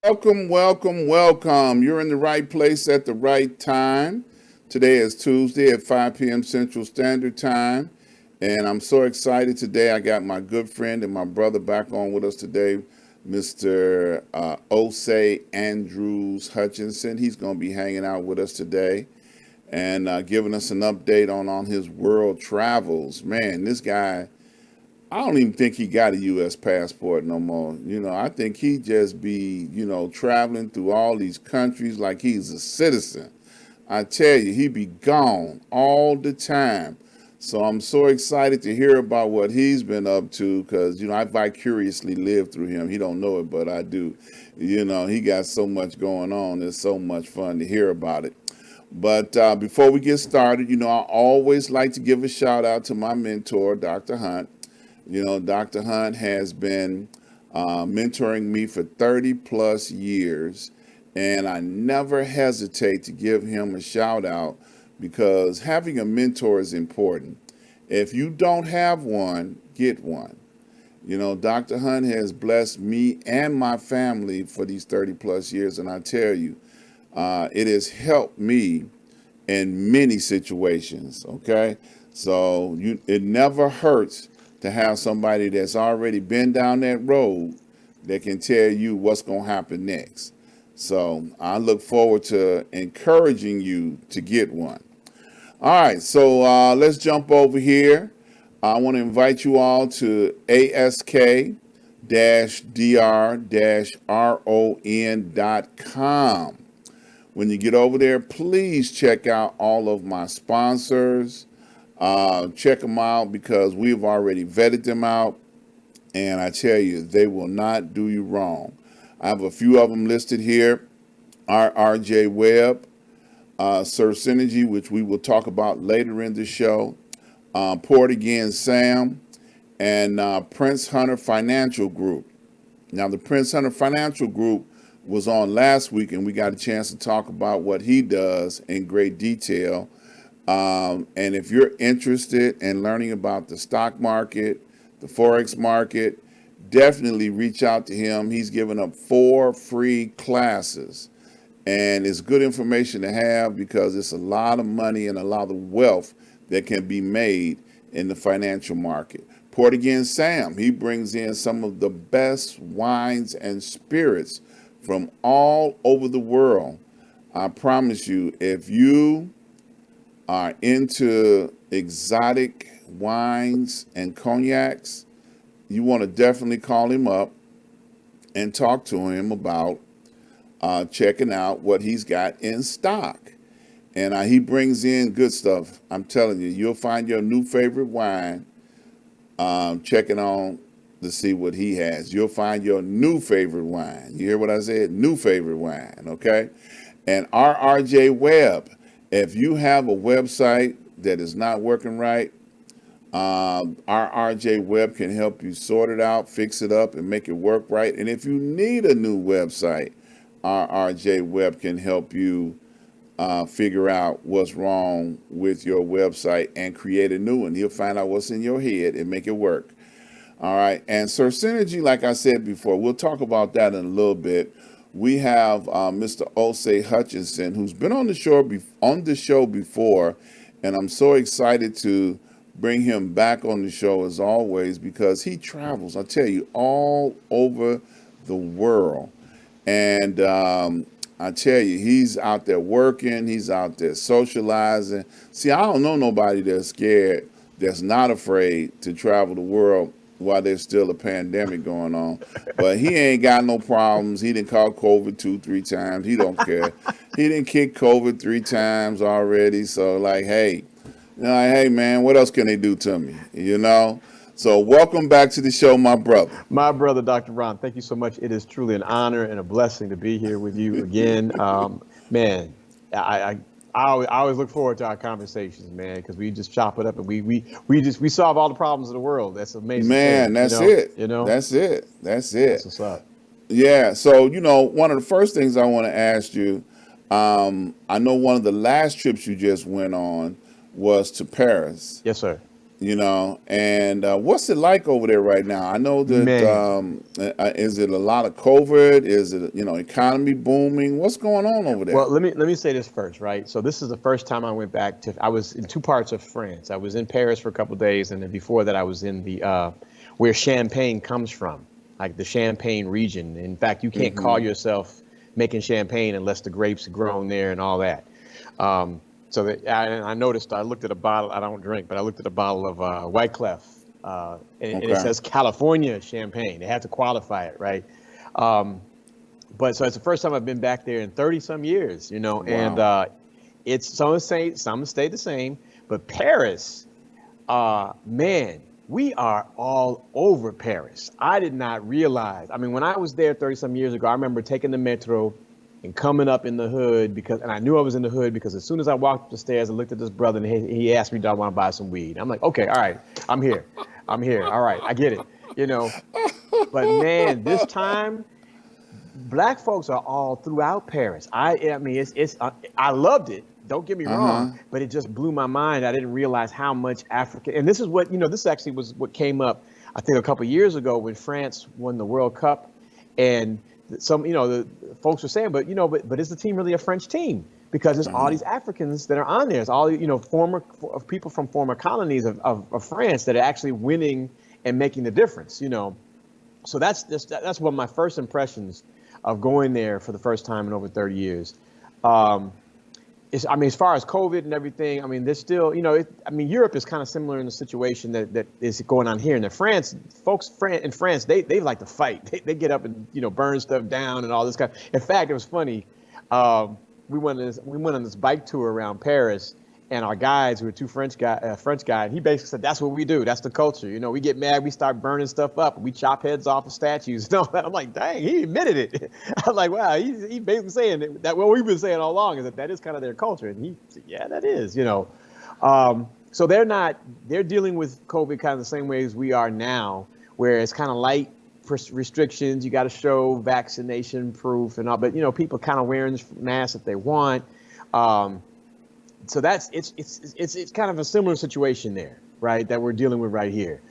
Welcome, welcome, welcome. You're in the right place at the right time. Today is Tuesday at 5 p.m. Central Standard Time. And I'm so excited today. I got my good friend and my brother back on with us today, Mr. Osei Andrews-Hutchinson. He's going to be hanging out with us today and giving us an update on his world travels. Man, this guy, I don't even think he got a U.S. passport no more. I think he just be, traveling through all these countries like he's a citizen. I tell you, he be gone all the time. So I'm so excited to hear about what he's been up to because, I vicariously lived through him. He don't know it, but I do. He got so much going on. It's so much fun to hear about it. But before we get started, I always like to give a shout out to my mentor, Dr. Hunt. Dr. Hunt has been mentoring me for 30 plus years, and I never hesitate to give him a shout out because having a mentor is important. If you don't have one, get one. Dr. Hunt has blessed me and my family for these 30 plus years, and I tell you, it has helped me in many situations, okay? So it never hurts to have somebody that's already been down that road that can tell you what's going to happen next. So I look forward to encouraging you to get one. All right, so let's jump over here. I want to invite you all to ask-dr-ron.com. When you get over there, please check out all of my sponsors. Check them out because we've already vetted them out, and I tell you, they will not do you wrong. I have a few of them listed here. RJ Webb, Sir Synergy, which we will talk about later in the show, Port Again Sam, and Prince Hunter Financial Group. Now, the Prince Hunter Financial Group was on last week, and we got a chance to talk about what he does in great detail. And if you're interested in learning about the stock market, the Forex market, definitely reach out to him. He's given up 4 free classes. And it's good information to have because it's a lot of money and a lot of wealth that can be made in the financial market. Port Again Sam, he brings in some of the best wines and spirits from all over the world. I promise you, if you are into exotic wines and cognacs, you want to definitely call him up and talk to him about checking out what he's got in stock. And he brings in good stuff. I'm telling you, you'll find your new favorite wine checking on to see what he has. You'll find your new favorite wine. You hear what I said? New favorite wine, okay? And RJ Webb, if you have a website that is not working right, RJ Webb can help you sort it out, fix it up, and make it work right. And if you need a new website, RJ Webb can help you figure out what's wrong with your website and create a new one. He'll find out what's in your head and make it work. All right. And Sir Synergy, like I said before, we'll talk about that in a little bit. We have Mr. Osei Hutchinson, who's been on the show before, and I'm so excited to bring him back on the show as always because he travels, I tell you, all over the world. And I tell you, he's out there working, he's out there socializing. See, I don't know nobody that's scared, that's not afraid to travel the world while there's still a pandemic going on. But he ain't got no problems. He didn't call COVID 2-3 times. He don't care. He didn't kick COVID 3 times already. So hey, hey man, what else can they do to me? So welcome back to the show, my brother. My brother, Dr. Ron, thank you so much. It is truly an honor and a blessing to be here with you again. Man, I always look forward to our conversations, man, because we just chop it up and we solve all the problems of the world. That's amazing. Man, that's it. That's it. That's what's up. Yeah. So, one of the first things I want to ask you, I know one of the last trips you just went on was to Paris. Yes, sir. And what's it like over there right now? I know that Man. is it a lot of COVID? Is it economy booming? What's going on over there? Well, let me say this first, right? So this is the first time I went back to. I was in two parts of France. I was in Paris for a couple of days, and then before that, I was in the where Champagne comes from, like the Champagne region. In fact, you can't call yourself making champagne unless the grapes are grown there and all that. So that I noticed. I looked at a bottle. I don't drink, but I looked at a bottle of White Clef, and it Okay. says California champagne. They had to qualify it, right? But so it's the first time I've been back there in 30 some years, and Wow. it's some stay the same, but Paris, man, we are all over Paris. I did not realize. I mean, when I was there 30 some years ago, I remember taking the metro and coming up in the hood and I knew I was in the hood because as soon as I walked up the stairs, I looked at this brother and he asked me, do I want to buy some weed? I'm like, okay, all right, I'm here. All right, I get it. But man, this time, Black folks are all throughout Paris. I mean, I loved it. Don't get me wrong, but it just blew my mind. I didn't realize how much Africa, and this is what, this actually was what came up, I think a couple of years ago when France won the World Cup, and some, the folks were saying, but is the team really a French team? Because there's all these Africans that are on there. It's all, former people from former colonies of France that are actually winning and making the difference, So that's one of my first impressions of going there for the first time in over 30 years. As far as COVID and everything, I mean, there's still, Europe is kind of similar in the situation that is going on here. And in France, in France, they like to fight. They get up and, burn stuff down and all this kind of. In fact, it was funny. We went on this bike tour around Paris, and our guides, who were two French guy, and he basically said, that's what we do. That's the culture. We get mad, we start burning stuff up, we chop heads off of statues and all that. I'm like, dang, he admitted it. I'm like, wow, he basically saying that what we've been saying all along is that is kind of their culture. And he said, yeah, that is, So they're dealing with COVID kind of the same way as we are now, where it's kind of light restrictions. You got to show vaccination proof and all, but people kind of wearing masks if they want. So it's kind of a similar situation there, right? That we're dealing with right here.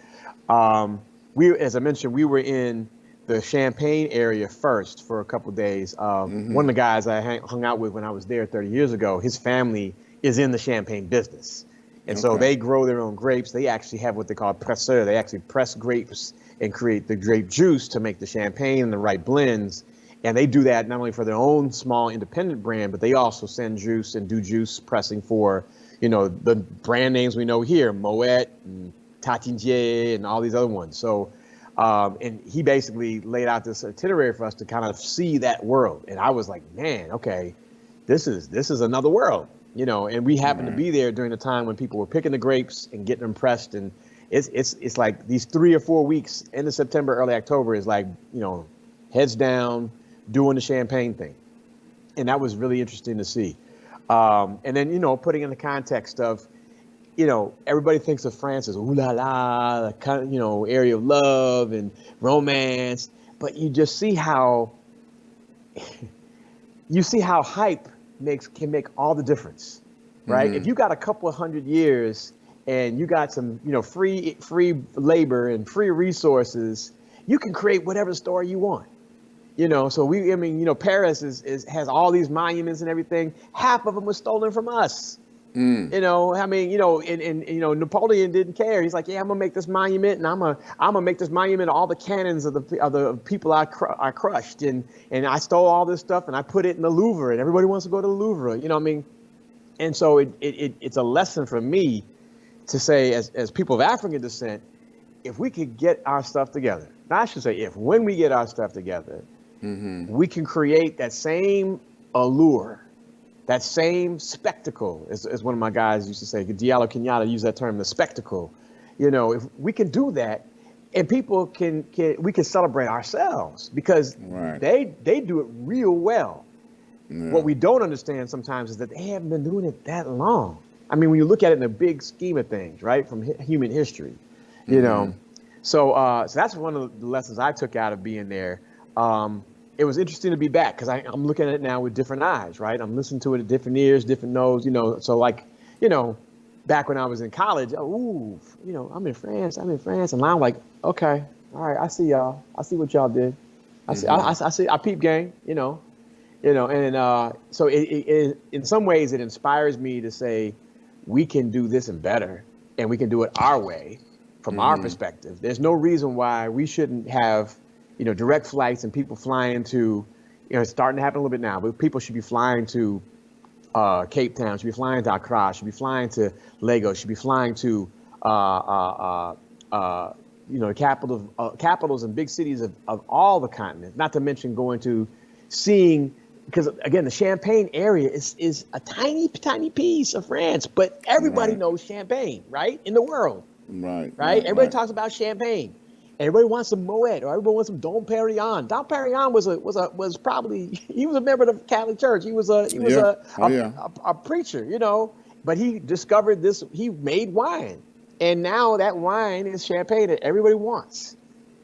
As I mentioned, we were in the Champagne area first for a couple of days. One of the guys I hung out with when I was there 30 years ago, his family is in the champagne business. And so they grow their own grapes. They actually have what they call presseur. They actually press grapes and create the grape juice to make the champagne and the right blends. And they do that not only for their own small independent brand, but they also send juice and do juice pressing for, the brand names we know here, Moet and Tatindier and all these other ones. So, and he basically laid out this itinerary for us to kind of see that world. And I was like, man, okay, this is another world, and we happened to be there during the time when people were picking the grapes and getting them pressed. And it's like these 3 or 4 weeks, end of September, early October is like, heads down, doing the champagne thing. And that was really interesting to see. And then, putting in the context of, everybody thinks of France as ooh la la, kind of, area of love and romance, but you just see how hype can make all the difference, right? If you got a couple of 100 years and you got some, free labor and free resources, you can create whatever story you want. So Paris has all these monuments and everything. Half of them was stolen from us. And Napoleon didn't care. He's like, yeah, I'm gonna make this monument, and I'm gonna make this monument of all the cannons of the people I crushed, and I stole all this stuff and I put it in the Louvre, and everybody wants to go to the Louvre. And so it's a lesson for me to say, as people of African descent, if we could get our stuff together. Now, I should say, when we get our stuff together, we can create that same allure, that same spectacle, as one of my guys used to say, Diallo Kenyatta used that term, the spectacle. If we can do that, and people we can celebrate ourselves because they do it real well. Yeah. What we don't understand sometimes is that they haven't been doing it that long. I mean, when you look at it in the big scheme of things, right, from human history, So that's one of the lessons I took out of being there. It was interesting to be back because I'm looking at it now with different eyes, right? I'm listening to it at different ears, different nose, So back when I was in college, I'm in France, and I'm like, okay, all right, I see y'all, I see what y'all did, I see, I peep game, and so it in some ways it inspires me to say we can do this and better, and we can do it our way from our perspective. There's no reason why we shouldn't have, direct flights and people flying to, it's starting to happen a little bit now, but people should be flying to Cape Town, should be flying to Accra, should be flying to Lagos, should be flying to capitals and big cities of all the continents. Not to mention going to seeing, because again, the Champagne area is a tiny piece of France, but everybody knows Champagne, right? In the world, right? Everybody talks about Champagne. Everybody wants some Moet, or everybody wants some Dom Perignon. Dom Perignon was probably, he was a member of the Catholic Church. He was a preacher, but he discovered this. He made wine, and now that wine is Champagne that everybody wants.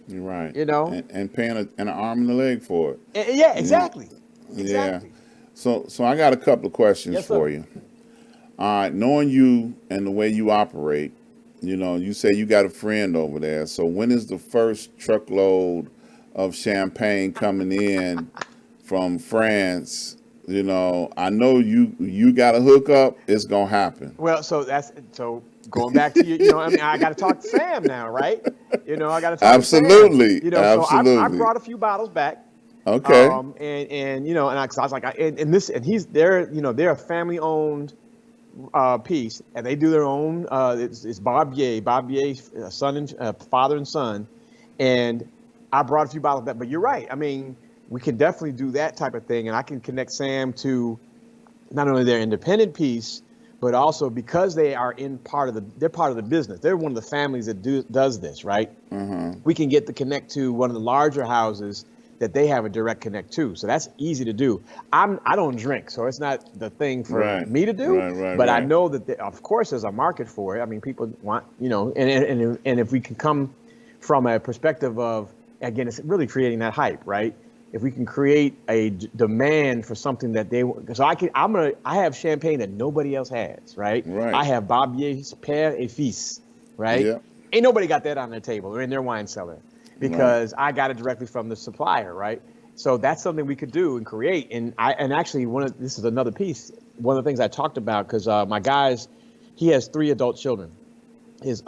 You're right. And paying an arm and a leg for it. Yeah, exactly. Exactly. Yeah. So I got a couple of questions for you. All right, knowing you and the way you operate, you say you got a friend over there. So when is the first truckload of champagne coming in from France? I know you got a hookup. It's gonna happen. Well, so going back to you, I got to talk to Sam now, right? I got to talk Absolutely. to Sam. Absolutely. So I brought a few bottles back. Okay. And I was like, they're a family owned piece, and they do their own. It's Barbier's son and father and son, and I brought a few bottles back. But you're right. I mean, we can definitely do that type of thing, and I can connect Sam to not only their independent piece, but also because they're part of the business. They're one of the families that does this, right? Mm-hmm. We can get the connect to one of the larger houses that they have a direct connect to. So that's easy to do. I don't drink, so it's not the thing for me to do. But I know that of course there's a market for it. I mean, people want, and if we can come from a perspective of, again, it's really creating that hype, right? If we can create a demand for something that I have champagne that nobody else has, right? I have Barbier's Père et Fils, right? Yep. Ain't nobody got that on their table or in their wine cellar, because I got it directly from the supplier, right? So that's something we could do and create. And actually, this is another piece. One of the things I talked about, because my guys, he has 3 adult children. His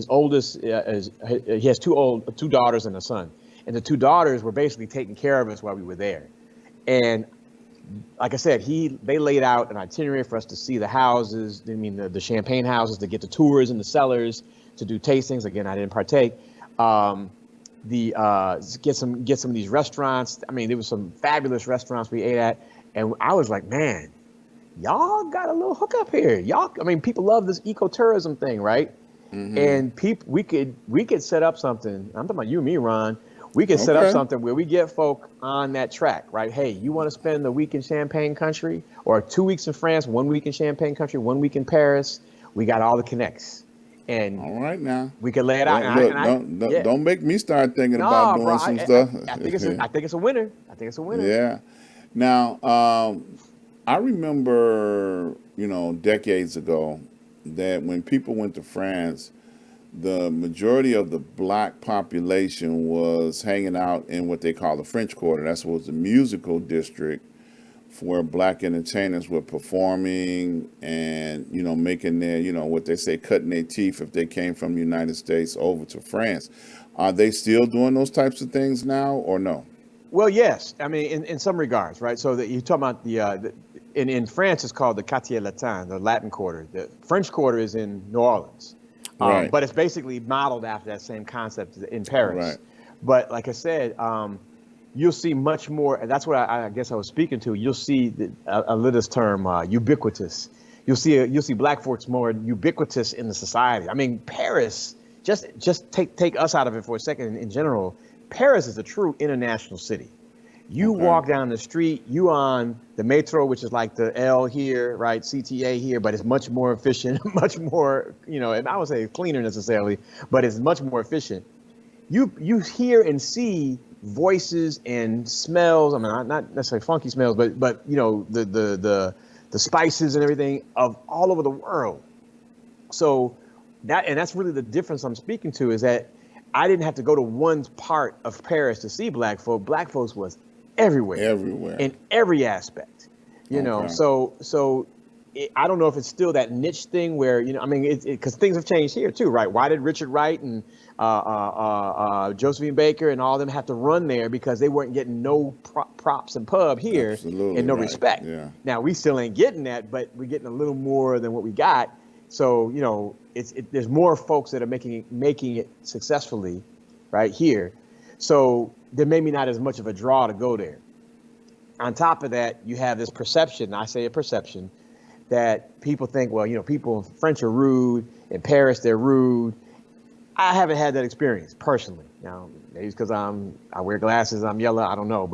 oldest he has two daughters and a son, and the 2 daughters were basically taking care of us while we were there. And like I said, they laid out an itinerary for us to see the houses. I mean, the champagne houses, to get the tours in the cellars, to do tastings. Again, I didn't partake. Get some of these restaurants. I mean, there was some fabulous restaurants we ate at, and I was like, man, y'all got a little hookup here. People love this ecotourism thing, right? Mm-hmm. And we could set up something. I'm talking about you and me, Ron. We could set up something where we get folk on that track, right? Hey, you want to spend the week in Champagne country, or 2 weeks in France, 1 week in Champagne country, 1 week in Paris? We got all the connects. And all right, now we can lay it out. Don't make me start thinking about doing some stuff. I think it's a winner. Yeah. Now, I remember, decades ago, that when people went to France, the majority of the black population was hanging out in what they call the French Quarter. That was the musical district where black entertainers were performing and, making their, what they say, cutting their teeth if they came from the United States over to France. Are they still doing those types of things now, or no? Well, yes. I mean, in some regards, right? So that you're talking about in France, it's called the Quartier Latin, the Latin Quarter. The French Quarter is in New Orleans. Right. But it's basically modeled after that same concept in Paris. Right. But like I said, you'll see much more, and that's what I guess I was speaking to. You'll see a little term, ubiquitous. You'll see black folks more ubiquitous in the society. I mean, Paris, just take us out of it for a second. In general, Paris is a true international city. You walk down the street, you on the metro, which is like the L here, right? CTA here, but it's much more efficient, much more, and I would say cleaner necessarily, but it's much more efficient. You hear and see voices and smells. I mean, not necessarily funky smells, but the spices and everything of all over the world. So that's really the difference I'm speaking to, is that I didn't have to go to one part of Paris to see black folk. Black folks was everywhere, Everywhere. in every aspect, Okay. So I don't know if it's still that niche thing where, I mean, because things have changed here too, right? Why did Richard Wright and Josephine Baker and all of them have to run there? Because they weren't getting no props and pub here. Absolutely and no right. respect. Yeah. Now we still ain't getting that, but we're getting a little more than what we got. So, there's more folks that are making it successfully right here. So there may be not as much of a draw to go there. On top of that, you have this perception, I say a perception, that people think, well, people in French are rude, in Paris they're rude. I haven't had that experience personally. Now, maybe it's because I wear glasses, I'm yellow, I don't know,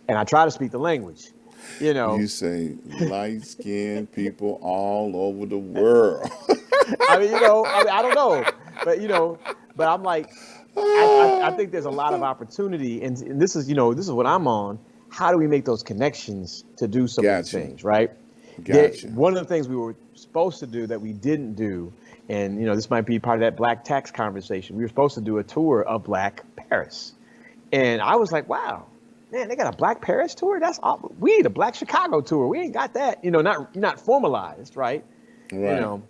and I try to speak the language. You say light-skinned people all over the world. I mean, I don't know, but I'm like, I think there's a lot of opportunity, and this is what I'm on. How do we make those connections to do some of these things, right? Gotcha. One of the things we were supposed to do that we didn't do, and this might be part of that black tax conversation. We were supposed to do a tour of Black Paris, and I was like, wow, man, they got a Black Paris tour. That's all. We need a Black Chicago tour. We ain't got that. Not formalized, right? Right.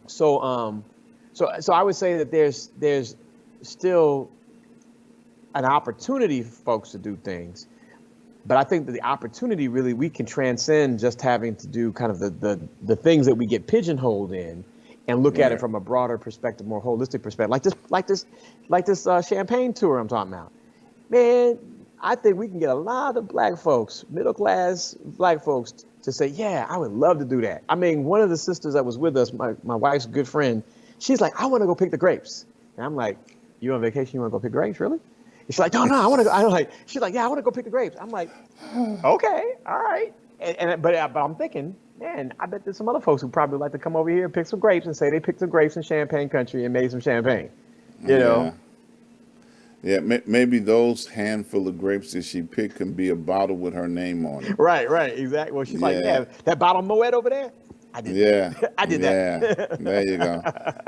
So I would say that there's still an opportunity for folks to do things. But I think that the opportunity really, we can transcend just having to do kind of the things that we get pigeonholed in, and look at it from a broader perspective, more holistic perspective, like this Champagne tour I'm talking about. Man, I think we can get a lot of black folks, middle class black folks, to say, yeah, I would love to do that. I mean, one of the sisters that was with us, my wife's good friend, she's like, I want to go pick the grapes. And I'm like, you on vacation? You want to go pick grapes, really? She's like, no, I want to go. I'm like, she's like, yeah, I want to go pick the grapes. I'm like, okay, all right. But I'm thinking, man, I bet there's some other folks who probably like to come over here and pick some grapes and say they picked some grapes in Champagne country and made some champagne. Yeah, maybe those handful of grapes that she picked can be a bottle with her name on it. Right, exactly. Well, she's like, yeah, that bottle of Moet over there, I did. Yeah, I did that. There you go.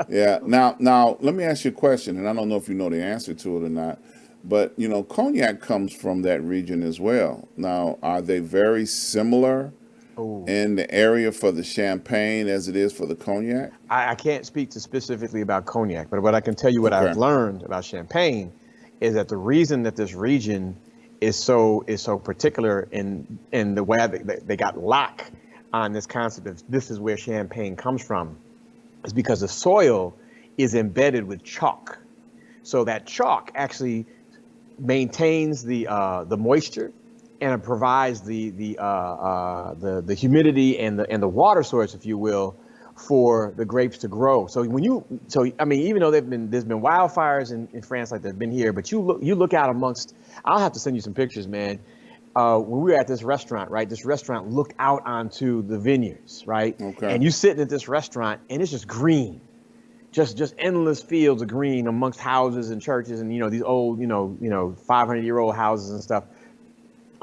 Yeah. Now, let me ask you a question, and I don't know if you know the answer to it or not, but cognac comes from that region as well. Now, are they very similar in the area for the champagne as it is for the cognac? I can't speak to specifically about cognac, but what I can tell you, what I've learned about champagne, is that the reason that this region is so particular in the way they got lock on this concept of this is where champagne comes from, is because the soil is embedded with chalk. So that chalk actually maintains the moisture, and it provides the humidity and the water source, if you will, for the grapes to grow. So I mean, even though there's been wildfires in France like they've been here, but you look out amongst. I'll have to send you some pictures, man. When we were at this restaurant, right? This restaurant looked out onto the vineyards, right? Okay. And you sitting at this restaurant, and it's just green, just endless fields of green amongst houses and churches, and these old 500-year-old houses and stuff.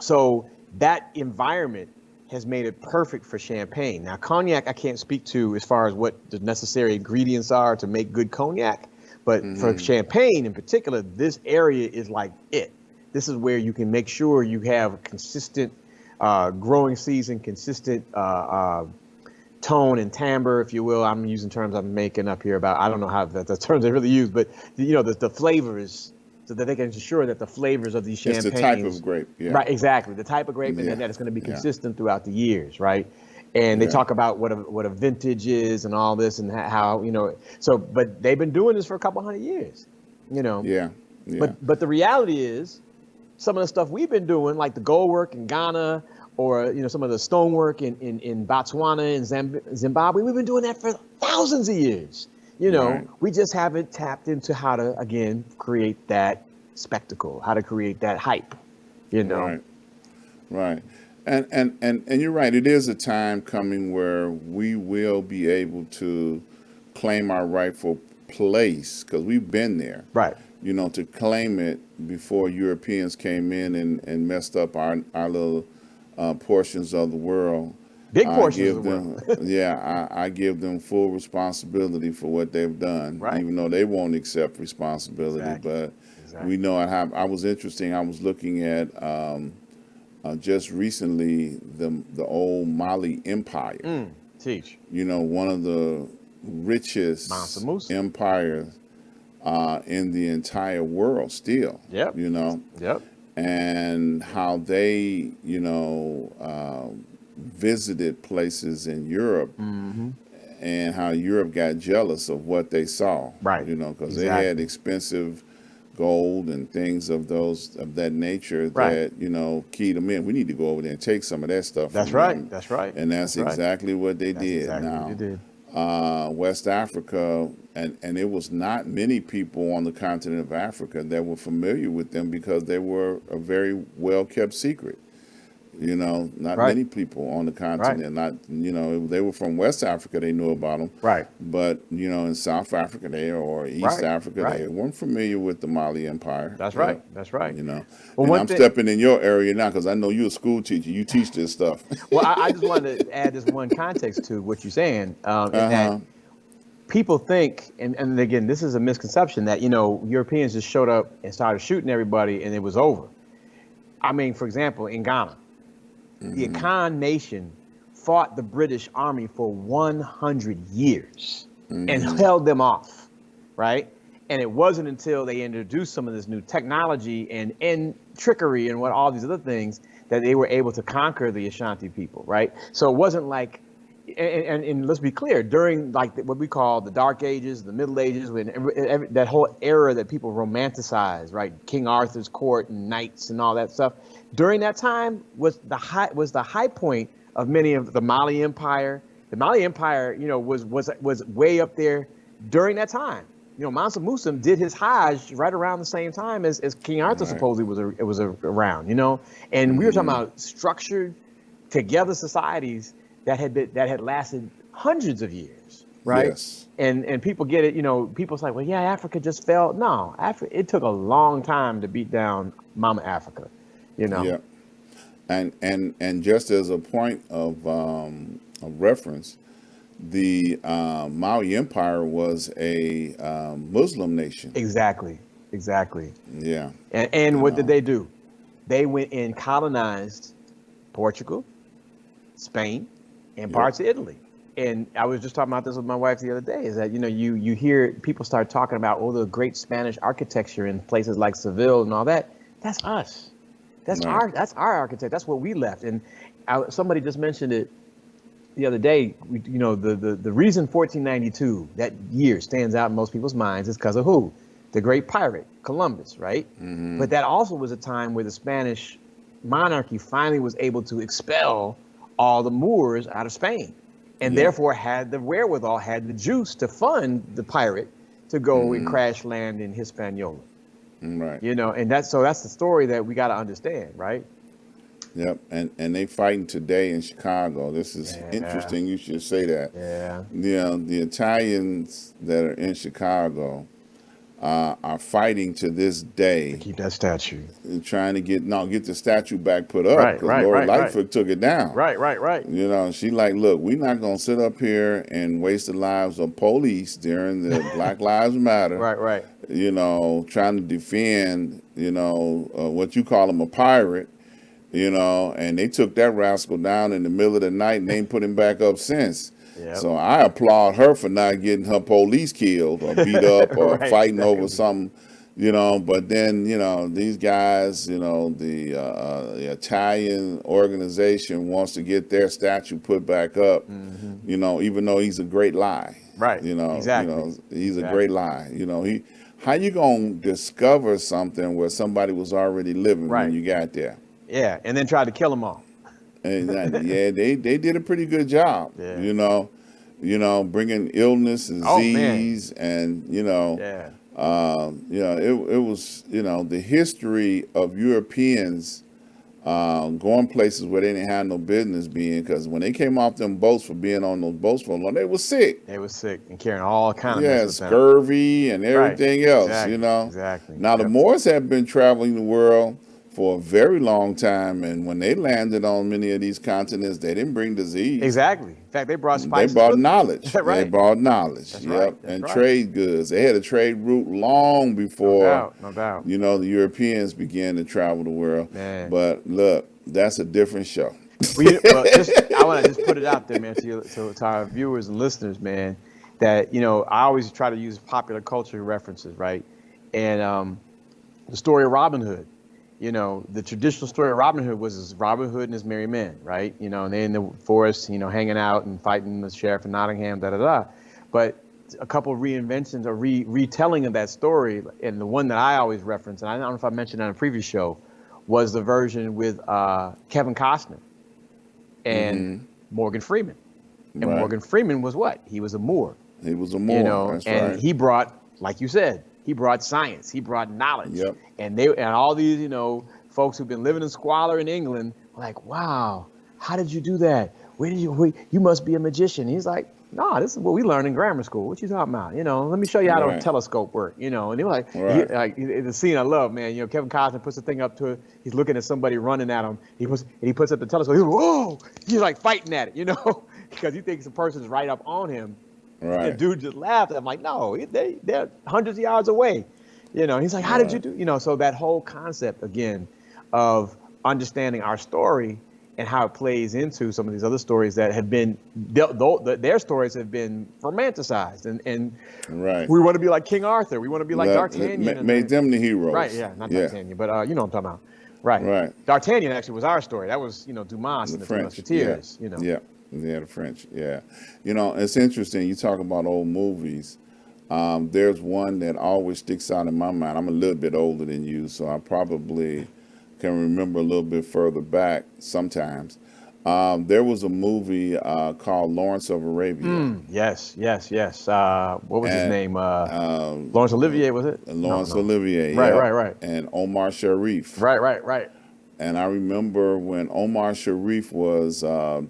So that environment has made it perfect for champagne. Now, cognac, I can't speak to as far as what the necessary ingredients are to make good cognac, but for champagne in particular, this area is like it. This is where you can make sure you have a consistent growing season, consistent tone and timbre, if you will. I'm using terms I'm making up here about, I don't know how the terms they really use, but the flavors, so that they can ensure that the flavors of these champagnes. It's the type of grape, yeah. Right, exactly. The type of grape, and that it's going to be consistent throughout the years, right? And they talk about what a vintage is and all this, and how but they've been doing this for a couple hundred years, Yeah. But the reality is, some of the stuff we've been doing, like the gold work in Ghana, or some of the stonework in Botswana and Zimbabwe, we've been doing that for thousands of years. We just haven't tapped into how to, again, create that spectacle, how to create that hype, Right. And you're right. It is a time coming where we will be able to claim our rightful place, because we've been there. Right. To claim it before Europeans came in and messed up our little portions of the world. Big I portions of give the world. them, yeah, I give them full responsibility for what they've done, Right. even though they won't accept responsibility. Exactly. But Exactly. we know it happened. I was interesting. I was looking at just recently the old Maui Empire. Teach. You know, one of the richest Mansa Musa. empires in the entire world still. Yep. You know, Yep. and how they, visited places in Europe, and how Europe got jealous of what they saw. Right. You know, because they Exactly. had expensive gold and things of that nature Right. that keyed them in. We need to go over there and take some of that stuff. That's from right. them. That's right. And that's right. exactly what they That's did. exactly Now, what they did. West Africa, and it was not many people on the continent of Africa that were familiar with them because they were a very well kept secret. You know, not Right. many people on the continent. Not, they were from West Africa. They knew about them. Right. But in South Africa, or East Right. Africa, Right. they weren't familiar with the Maui Empire. That's Yeah. right. That's right. You know, Well, and one I'm thing- stepping in your area now because I know you're a school teacher. You teach this stuff. Well, I just wanted to add this one context to what you're saying. In that people think, and again, this is a misconception that Europeans just showed up and started shooting everybody and it was over. I mean, for example, in Ghana, the Akan Nation fought the British Army for 100 years and held them off, right? And it wasn't until they introduced some of this new technology and trickery and all these other things that they were able to conquer the Ashanti people, right? So it wasn't like, and let's be clear, during like what we call the Dark Ages, the Middle Ages, when that whole era that people romanticize, right? King Arthur's court and knights and all that stuff. During that time was the high point of many of the Maui Empire. The Maui Empire, was way up there during that time. Mansa Musa did his Hajj right around the same time as King Arthur supposedly was around. And we were talking about structured together societies that had lasted hundreds of years, right? Yes. And people get it. People's like, well, yeah, Africa just fell. No, it took a long time to beat down Mama Africa. Yeah. And just as a point of reference, the Maui Empire was a Muslim nation. Exactly. Yeah. And what did they do? They went and colonized Portugal, Spain, and parts of Italy. And I was just talking about this with my wife the other day, is that, you hear people start talking about, the great Spanish architecture in places like Seville and all that. That's us. That's our architect. That's what we left. And somebody just mentioned it the other day. The reason 1492, that year, stands out in most people's minds is because of who? The great pirate, Columbus, right? But that also was a time where the Spanish monarchy finally was able to expel all the Moors out of Spain, and therefore had the wherewithal, had the juice to fund the pirate to go and crash land in Hispaniola. Right. And that's the story that we got to understand, right? Yep. And they fighting today in Chicago. This is interesting. You should say that. Yeah. The Italians that are in Chicago are fighting to this day. To keep that statue. And trying to get the statue back put up because Lori Lightfoot took it down. Right. She like, look, we're not gonna sit up here and waste the lives of police during the Black Lives Matter. Right. Trying to defend, what you call him, a pirate. And they took that rascal down in the middle of the night and they ain't put him back up since. Yep. So I applaud her for not getting her police killed or beat up or fighting over something, But then, these guys, the Italian organization wants to get their statue put back up, even though he's a great lie. Right. Exactly. He's a great lie. How you gonna discover something where somebody was already living when you got there? Yeah, and then tried to kill them all. And they did a pretty good job. Yeah. Bringing illness and disease, and it was the history of Europeans going places where they didn't have no business being, because when they came off them boats for being on those boats for long, they were sick. They were sick and carrying all kinds of mess with them. Scurvy and everything else. Exactly. Exactly. Now the Moors have been traveling the world for a very long time. And when they landed on many of these continents, they didn't bring disease. Exactly. In fact, they brought They spices. brought knowledge. Right. They brought knowledge. That's Yep. right. That's and right. trade goods. They had a trade route long before, No doubt. you know, the Europeans began to travel the world. Man. But look, that's a different show. I want to just put it out there, man, to our viewers and listeners, man, that, you know, I always try to use popular culture references, right? And the story of Robin Hood, you know, the traditional story of Robin Hood was Robin Hood and his merry men, right? You know, and they're in the forest, you know, hanging out and fighting the sheriff of Nottingham, But a couple of reinventions or retelling of that story, and the one that I always reference, and I don't know if I mentioned on a previous show, was the version with Kevin Costner and Morgan Freeman. And Morgan Freeman was what? He was a Moor. He was a Moor, you know, that's and right. he brought, like you said, he brought science, he brought knowledge. Yep. And all these, you know, folks who've been living in squalor in England were like, wow, how did you do that? You must be a magician. He's like, no, this is what we learned in grammar school. What you talking about? You know, let me show you how a telescope work, you know. And they were like, the scene I love, man, you know, Kevin Costner puts the thing up to it. He's looking at somebody running at him. He puts up the telescope. He's like, whoa, he's like fighting at it, you know, because he thinks the person's right up on him. Right. The dude just laughed. I'm like, no, they're hundreds of yards away. You know, he's like, how did you do? You know, so that whole concept, again, of understanding our story and how it plays into some of these other stories that have been, their stories have been romanticized. And we want to be like King Arthur. We want to be like D'Artagnan. Made them the heroes. Right, yeah, not D'Artagnan, but you know what I'm talking about. Right. D'Artagnan actually was our story. That was, you know, Dumas and the Three Musketeers, you know. Yeah, the French, yeah. You know, it's interesting. You talk about old movies. There's one that always sticks out in my mind. I'm a little bit older than you, so I probably can remember a little bit further back sometimes. There was a movie called Lawrence of Arabia. Yes. What was his name? Laurence Olivier, was it? Laurence Olivier. Right. And Omar Sharif. Right. And I remember when Omar Sharif was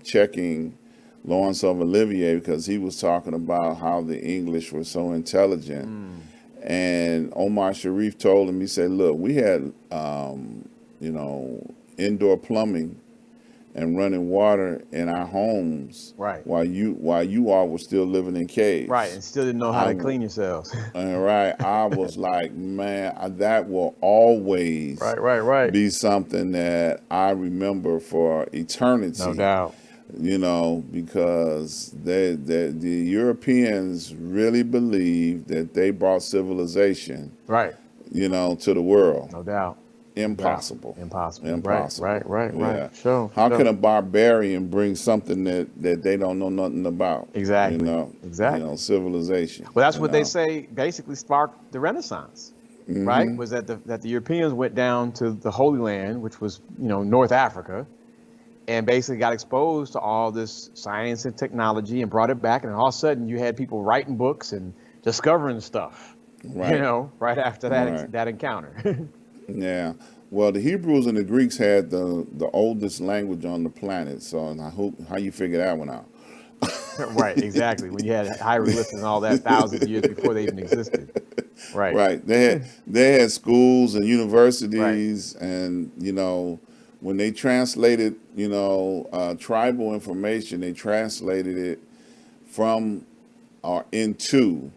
checking Laurence of Olivier, because he was talking about how the English were so intelligent. And Omar Sharif told him, he said, look, we had, you know, indoor plumbing and running water in our homes, while you all were still living in caves, and still didn't know how to clean yourselves. I was like, man, that will always be something that I remember for eternity. No doubt. You know, because the Europeans really believed that they brought civilization, you know, to the world. No doubt. Impossible. Right. Yeah. Sure. How can a barbarian bring something that they don't know nothing about? Exactly. You know, exactly. You know, civilization. Well, that's what they say basically sparked the Renaissance, right? Was that the Europeans went down to the Holy Land, which was, you know, North Africa, and basically got exposed to all this science and technology and brought it back. And all of a sudden you had people writing books and discovering stuff, you know, right after that encounter. Yeah. Well, the Hebrews and the Greeks had the oldest language on the planet. So how you figure that one out? Right, exactly. When you had hieroglyphs and all that thousands of years before they even existed. Right. They had schools and universities, and, you know, when they translated, you know, tribal information, they translated it from or into,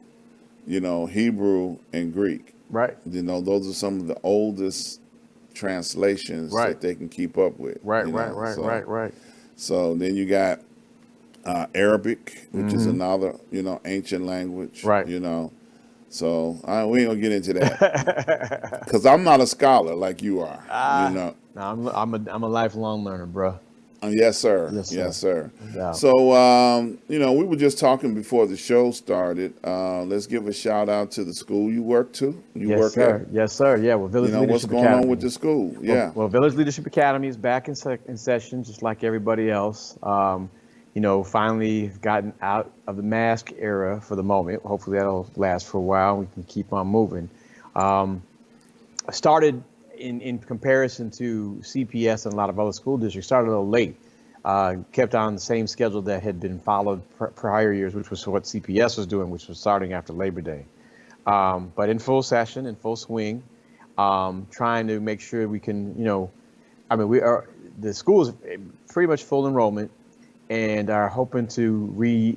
you know, Hebrew and Greek. Right. You know, those are some of the oldest translations that they can keep up with. Right. So then you got Arabic, which is another, you know, ancient language. Right. You know, so we ain't gonna get into that because I'm not a scholar like you are. You know. No, I'm a lifelong learner, bro. Yes, sir. Yes, sir. Yeah. So, you know, we were just talking before the show started. Let's give a shout out to the school you work to. Yes, sir. Yeah, well, Village Leadership Academy. What's going on with the school? Yeah. Well, Village Leadership Academy is back in session, just like everybody else. You know, finally gotten out of the mask era for the moment. Hopefully that'll last for a while. We can keep on moving. I started in comparison to CPS and a lot of other school districts, started a little late. Kept on the same schedule that had been followed prior years, which was what CPS was doing, which was starting after Labor Day. But in full session, in full swing. trying to make sure we can, the school is pretty much full enrollment and are hoping to redo,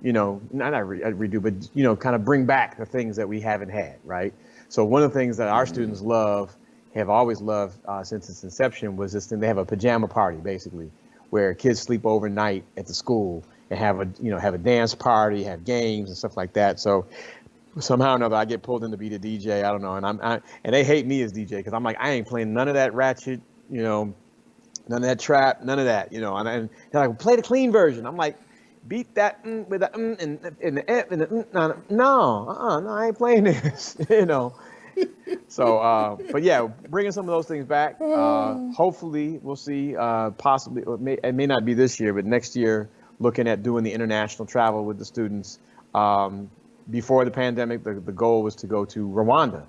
not redo, but, kind of bring back the things that we haven't had, right? So one of the things that our students have always loved since its inception was this thing. They have a pajama party, basically, where kids sleep overnight at the school and have a dance party, have games and stuff like that. So somehow or another, I get pulled in to be the DJ. I don't know, and they hate me as DJ because I'm like, I ain't playing none of that ratchet, none of that trap, none of that, And they're like, play the clean version. I'm like, beat that with the and the and the no, I ain't playing this, So, but yeah, bringing some of those things back. Hopefully, we'll see. Possibly, it may not be this year, but next year, looking at doing the international travel with the students. Before the pandemic, the goal was to go to Rwanda.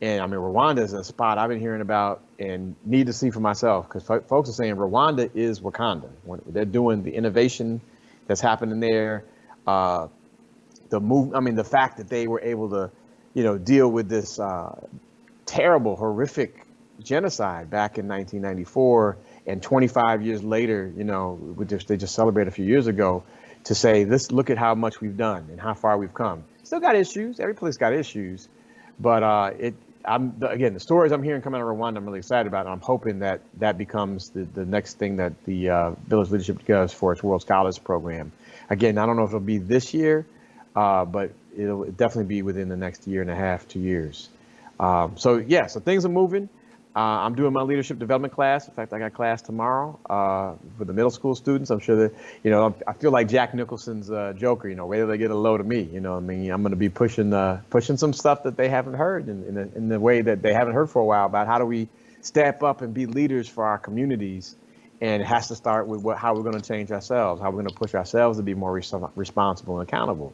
And Rwanda is a spot I've been hearing about and need to see for myself because folks are saying Rwanda is Wakanda. They're doing the innovation that's happening there. The fact that they were able to, deal with this terrible, horrific genocide back in 1994 and 25 years later, they just celebrated a few years ago to say, look at how much we've done and how far we've come. Still got issues. Every place got issues, but the stories I'm hearing coming out of Rwanda, I'm really excited about, and I'm hoping that becomes the next thing that the Village Leadership does for its World Scholars Program. Again, I don't know if it'll be this year, but it'll definitely be within the next year and a half, 2 years. So things are moving. I'm doing my leadership development class. In fact, I got class tomorrow for the middle school students. I'm sure that, I feel like Jack Nicholson's Joker, wait till they get a load of me. I'm going to be pushing some stuff that they haven't heard in the way that they haven't heard for a while about how do we step up and be leaders for our communities. And it has to start with how we're going to change ourselves, how we're going to push ourselves to be more responsible and accountable.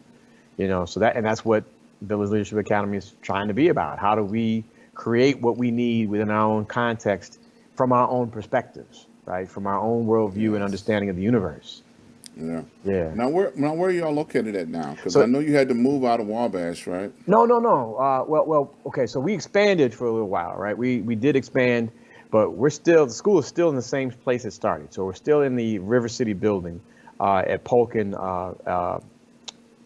That's what Village Leadership Academy is trying to be about. How do we create what we need within our own context from our own perspectives, right? From our own worldview and understanding of the universe. Yeah. Yeah. Now where are y'all located at now? Because I know you had to move out of Wabash, right? No. Okay. So we expanded for a little while, right? We did expand, but the school is still in the same place it started. So we're still in the River City building at Polk and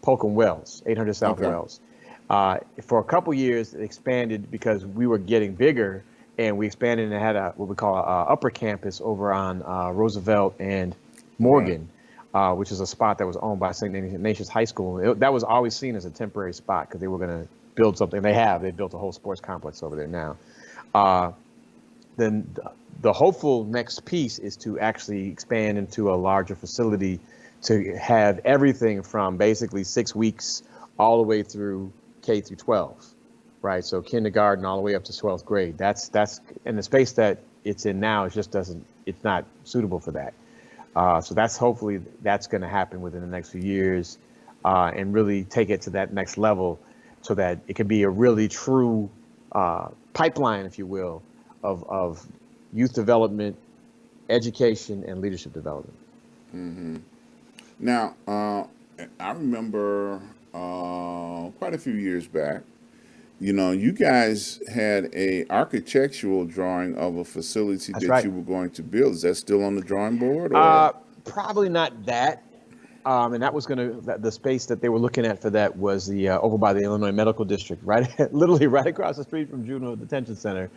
Wells, 800 South Wells. For a couple years, it expanded because we were getting bigger, and we expanded and had what we call a upper campus over on Roosevelt and Morgan, which is a spot that was owned by St. Ignatius High School. That was always seen as a temporary spot because they were going to build something. They built a whole sports complex over there now. Then the hopeful next piece is to actually expand into a larger facility to have everything from basically 6 weeks all the way through K through 12, right? So kindergarten all the way up to 12th grade. That's in the space that it's in now. It's not suitable for that. So hopefully that's going to happen within the next few years, and really take it to that next level, so that it can be a really true pipeline, if you will, of youth development, education, and leadership development. Mm-hmm. Now, I remember quite a few years back, you guys had a architectural drawing of a facility you were going to build. Is that still on the drawing board? Or? Probably not that. And that was the space that they were looking at for that was the over by the Illinois Medical District, literally right across the street from Juneau Detention Center.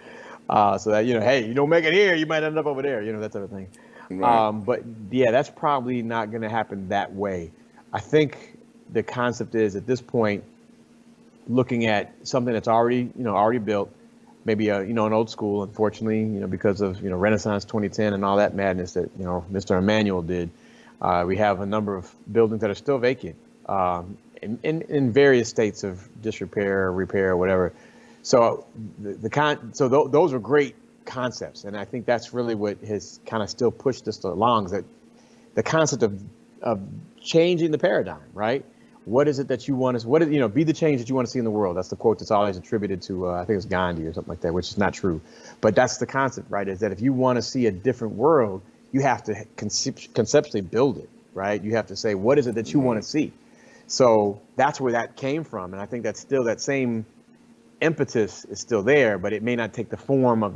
So that, hey, you don't make it here, you might end up over there, that type of thing. Right. But yeah, that's probably not going to happen that way. I think the concept is at this point, looking at something that's already built, maybe an old school, unfortunately, because of Renaissance 2010 and all that madness that Mr. Emanuel did. We have a number of buildings that are still vacant in various states of disrepair, repair, or whatever. So those are great concepts, and I think that's really what has kind of still pushed us along, is that the concept of changing the paradigm, right? What is it that you want to, be the change that you want to see in the world? That's the quote that's always attributed to, I think it's Gandhi or something like that, which is not true. But that's the concept, right? Is that if you want to see a different world, you have to conceptually build it, right? You have to say, what is it that you want to see? So that's where that came from. And I think that's still that same impetus is still there, but it may not take the form of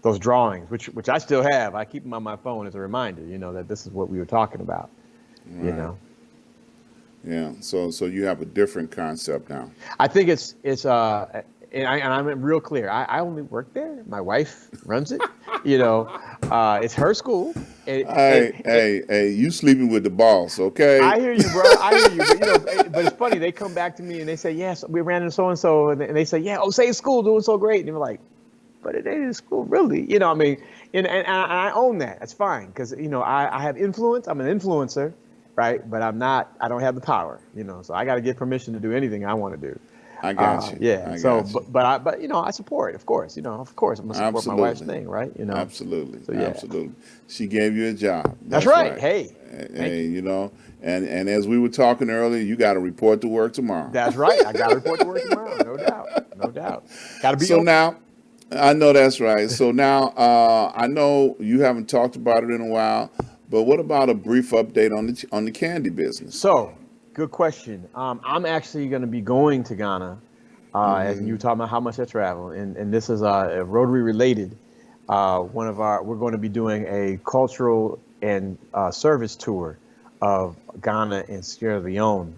those drawings, which I still have. I keep them on my phone as a reminder, that this is what we were talking about, Right. Yeah. So you have a different concept now. I think and I'm real clear. I only work there. My wife runs it. It's her school. Hey, you sleeping with the boss, okay? I hear you, bro. I hear you. But it's funny. They come back to me and they say, yes, we ran into so-and-so. And they say, yeah, Osei school doing so great. And we're like, but it ain't in school, really. I mean, and I own that. That's fine. Because, I have influence. I'm an influencer, right? But I don't have the power, so I got to get permission to do anything I want to do. I got you. Yeah. But I support, of course. Of course, I'm gonna support my wife's thing, right? Absolutely. So, yeah. Absolutely. She gave you a job. That's right. Hey. Hey, and as we were talking earlier, you got to report to work tomorrow. That's right. I got to report to work tomorrow. No doubt. Got to be. So now, I know that's right. So now, I know you haven't talked about it in a while, but what about a brief update on the candy business? So. Good question. I'm actually going to be going to Ghana, as you were talking about how much I travel, and this is Rotary related. We're going to be doing a cultural and service tour of Ghana and Sierra Leone.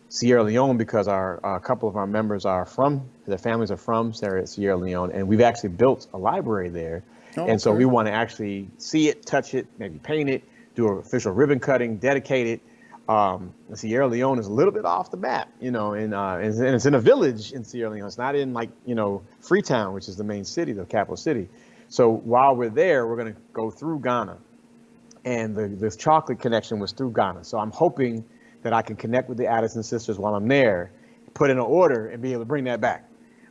Sierra Leone because a couple of our members their families are from Sierra Leone, and we've actually built a library there, and so we want to actually see it, touch it, maybe paint it, do an official ribbon cutting, dedicate it. Sierra Leone is a little bit off the map, and it's in a village in Sierra Leone. It's not in Freetown, which is the main city, the capital city. So while we're there, we're going to go through Ghana, and this chocolate connection was through Ghana. So I'm hoping that I can connect with the Addison sisters while I'm there, put in an order, and be able to bring that back,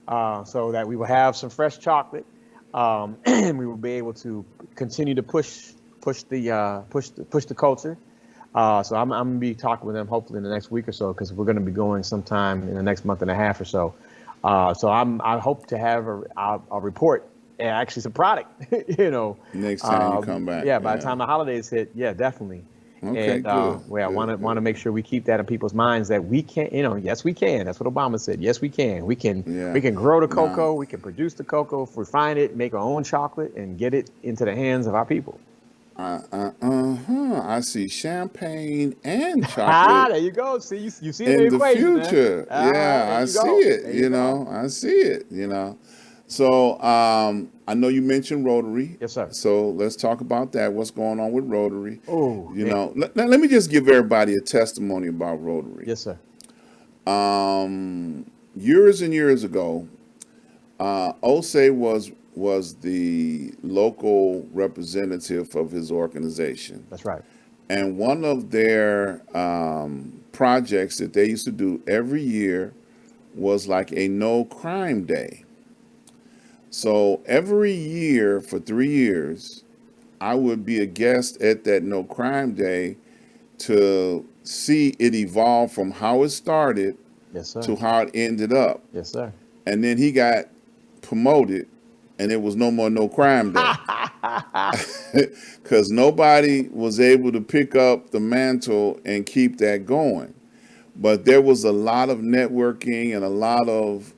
so that we will have some fresh chocolate, and we will be able to continue to push the culture. So I'm going to be talking with them hopefully in the next week or so, because we're going to be going sometime in the next month and a half or so. So I hope to have a report and actually some product, Next time you come back. Yeah, by the time the holidays hit, yeah, definitely. Okay, and, good. I want to make sure we keep that in people's minds that we can, yes, we can. That's what Obama said. Yes, we can. We can grow the cocoa. We can produce the cocoa, refine it, make our own chocolate, and get it into the hands of our people. I see champagne and chocolate. There you go. See, you see in the equation, the future. Man. I see it. I see it. So I know you mentioned Rotary. Yes, sir. So let's talk about that. What's going on with Rotary? Oh, let me just give everybody a testimony about Rotary. Yes, sir. Years and years ago, Osei was the local representative of his organization. That's right. And one of their projects that they used to do every year was like a no crime day. So every year for 3 years, I would be a guest at that no crime day to see it evolve from how it started to how it ended up. Yes, sir. And then he got promoted, and it was no more no crime day. Because nobody was able to pick up the mantle and keep that going. But there was a lot of networking and a lot of,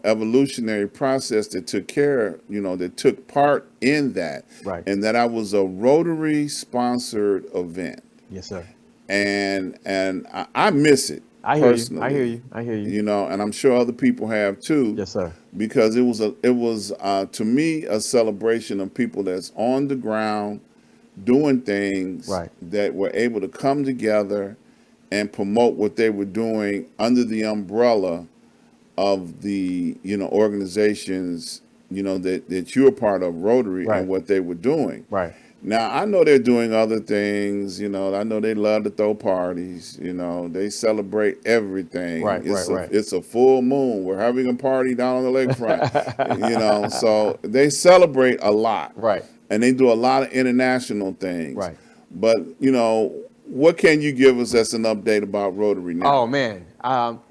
evolutionary process that that took part in that. Right. And that I was a Rotary sponsored event. Yes, sir. And I miss it. I hear personally. you. I hear you. And I'm sure other people have too. Yes, sir. Because it was to me a celebration of people that's on the ground doing things that were able to come together and promote what they were doing under the umbrella of the organizations that you're part of, Rotary, and what they were doing. Right. Now, I know they're doing other things, I know they love to throw parties, they celebrate everything. Right. It's a full moon. We're having a party down on the lakefront, so they celebrate a lot. Right. And they do a lot of international things. Right. But, what can you give us as an update about Rotary now? Oh, man.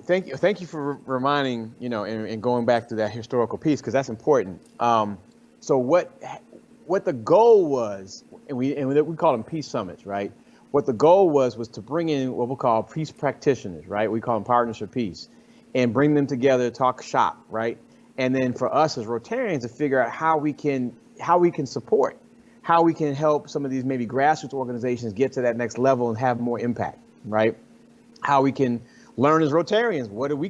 Thank you for reminding, and going back to that historical piece, because that's important. So what the goal was, and we call them peace summits, right? What the goal was to bring in what we call peace practitioners, right? We call them partners for peace. and bring them together, talk shop, right? And then for us as Rotarians to figure out how we can support, how we can help some of these maybe grassroots organizations get to that next level and have more impact, right? How we can learn as Rotarians what we